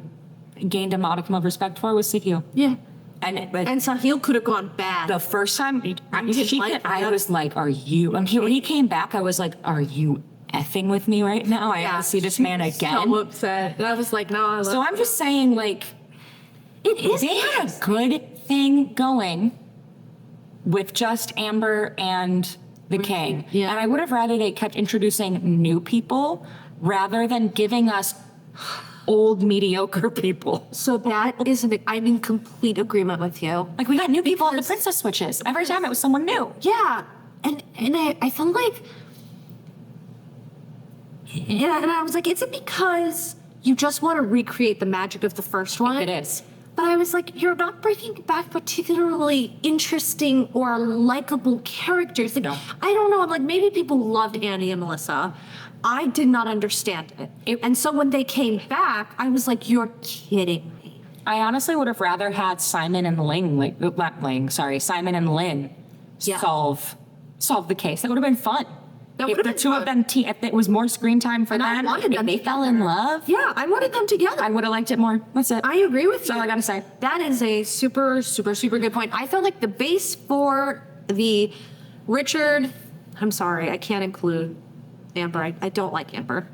gained a modicum of respect for was CQ. Yeah. And And Sahil could have gone bad. the first time like I that. was like, "Are you?" And when he came back, I was like, "Are you effing with me right now? I have to see this man again." So upset. And I was like, no, I love So I'm just saying, like, it is. they had a good thing going with just Amber and the King. Yeah. And I would have rather they kept introducing new people rather than giving us old mediocre people. So that is I'm in complete agreement with you. Like, we got new people on the princess switches. Every time it was someone new. Yeah. And I felt like and I was like, is it because you just want to recreate the magic of the first one? It is. But I was like, you're not bringing back particularly interesting or likable characters. Like, No. I don't know. I'm like, maybe people loved Annie and Melissa. I did not understand it. And so when they came back, I was like, you're kidding me. I honestly would have rather had Simon and Simon and Lynn Yeah. solve the case. That would have been fun. That If would the have been two of fun. them, if it was more screen time for And I them, wanted if them they fell in together. love, Yeah, I wanted them together. I would have liked it more. That's it. I agree with That's you. all I gotta say. That is a super, super, super good point. I felt like the base for the Richard, I'm sorry, I can't include Amber. I don't like Amber.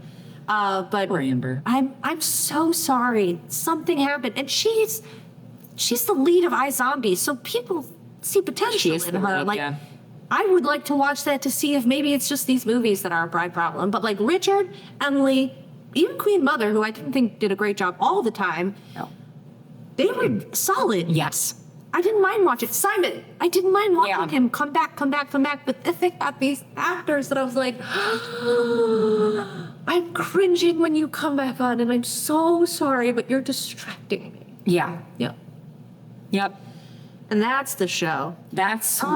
But Poor Amber. I'm so sorry. Something happened. And she's the lead of iZombie, so people see potential She is in the her. lead, Like, yeah. I would like to watch that to see if maybe it's just these movies that are a bride problem. But like Richard, Emily, even Queen Mother, who I didn't think did a great job all the time, No. they were solid. Yes. I didn't mind watching Simon. I didn't mind watching Yeah. him come back. But they got these actors that I was like, I'm cringing when you come back on, and I'm so sorry, but you're distracting me. Yeah. Yeah. Yep. And that's the show.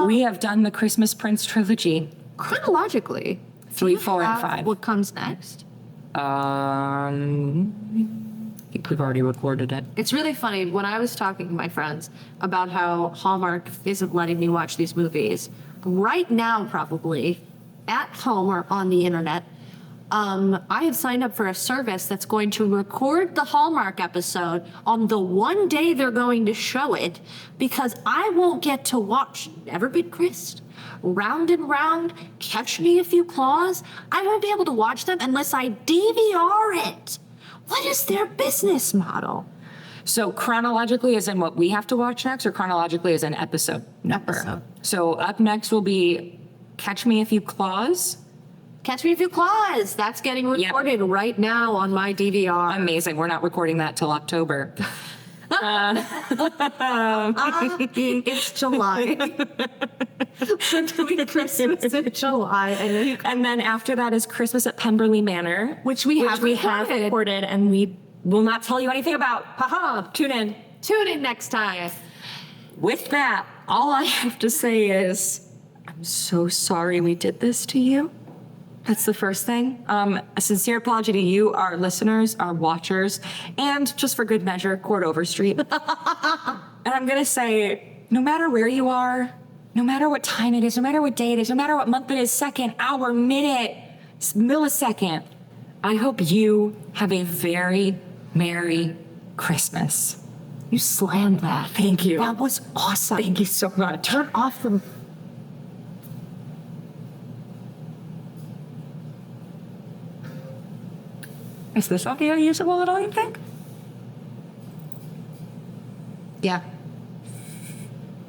We have done the Christmas Prince trilogy. Chronologically, 3, 4, and have 5. what comes next? I think we've already recorded it. It's really funny when I was talking to my friends about how Hallmark isn't letting me watch these movies. Right now, probably at home or on the internet, I have signed up for a service that's going to record the Hallmark episode on the one day they're going to show it, because I won't get to watch Never Been Kissed, Round and Round, Catch Me If You Claws. I won't be able to watch them unless I DVR it. What is their business model? So chronologically is in what we have to watch next, or chronologically is in episode number? Episode. So up next will be Catch Me If You Claws. Catch Me If You Claws. That's getting recorded right now on my DVR. Amazing. We're not recording that till October. It's July. We're doing Christmas in July. And then after that is Christmas at Pemberley Manor, Which we have recorded. recorded, and we will not tell you anything about. Haha, tune in. Tune in next time. With that, all I have to say is, I'm so sorry we did this to you. That's the first thing. A sincere apology to you, our listeners, our watchers, and just for good measure, Court Overstreet. And I'm gonna say, no matter where you are, no matter what time it is, no matter what day it is, no matter what month it is, second, hour, minute, millisecond, I hope you have a very Merry Christmas. You slammed that. Thank you. That was awesome. Thank you so much. Turn off the. Is this audio usable at all, you think? Yeah.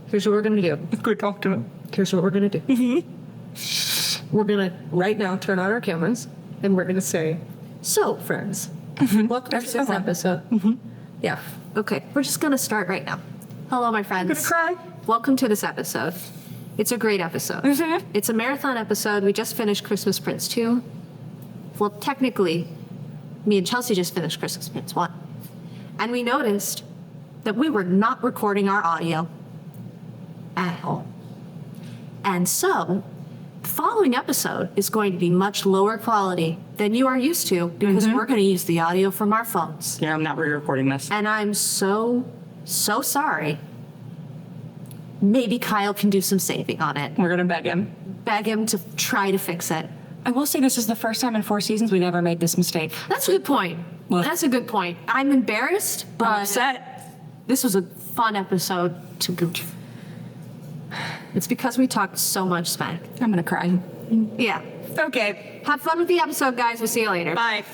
Here's what we're gonna do. Good talk to him. Here's what we're gonna do. We're gonna right now turn on our cameras and we're gonna say, "So, friends, welcome to this episode." Yeah. Okay. We're just gonna start right now. Hello, my friends. Gonna cry? Welcome to this episode. It's a great episode. It's a marathon episode. We just finished Christmas Prince 2. Well, technically, me and Chelsea just finished Christmas Prince 1. And we noticed that we were not recording our audio at all. And so, the following episode is going to be much lower quality than you are used to because we're going to use the audio from our phones. Yeah, I'm not re-recording this. And I'm so sorry. Maybe Kyle can do some saving on it. We're gonna beg him. Beg him to try to fix it. I will say this is the first time in 4 seasons we've ever made this mistake. That's a good point. What? That's a good point. I'm embarrassed, but I'm upset. this was a fun episode to go. It's because we talked so much smack. I'm gonna cry. Yeah. Okay. Have fun with the episode, guys. We'll see you later. Bye.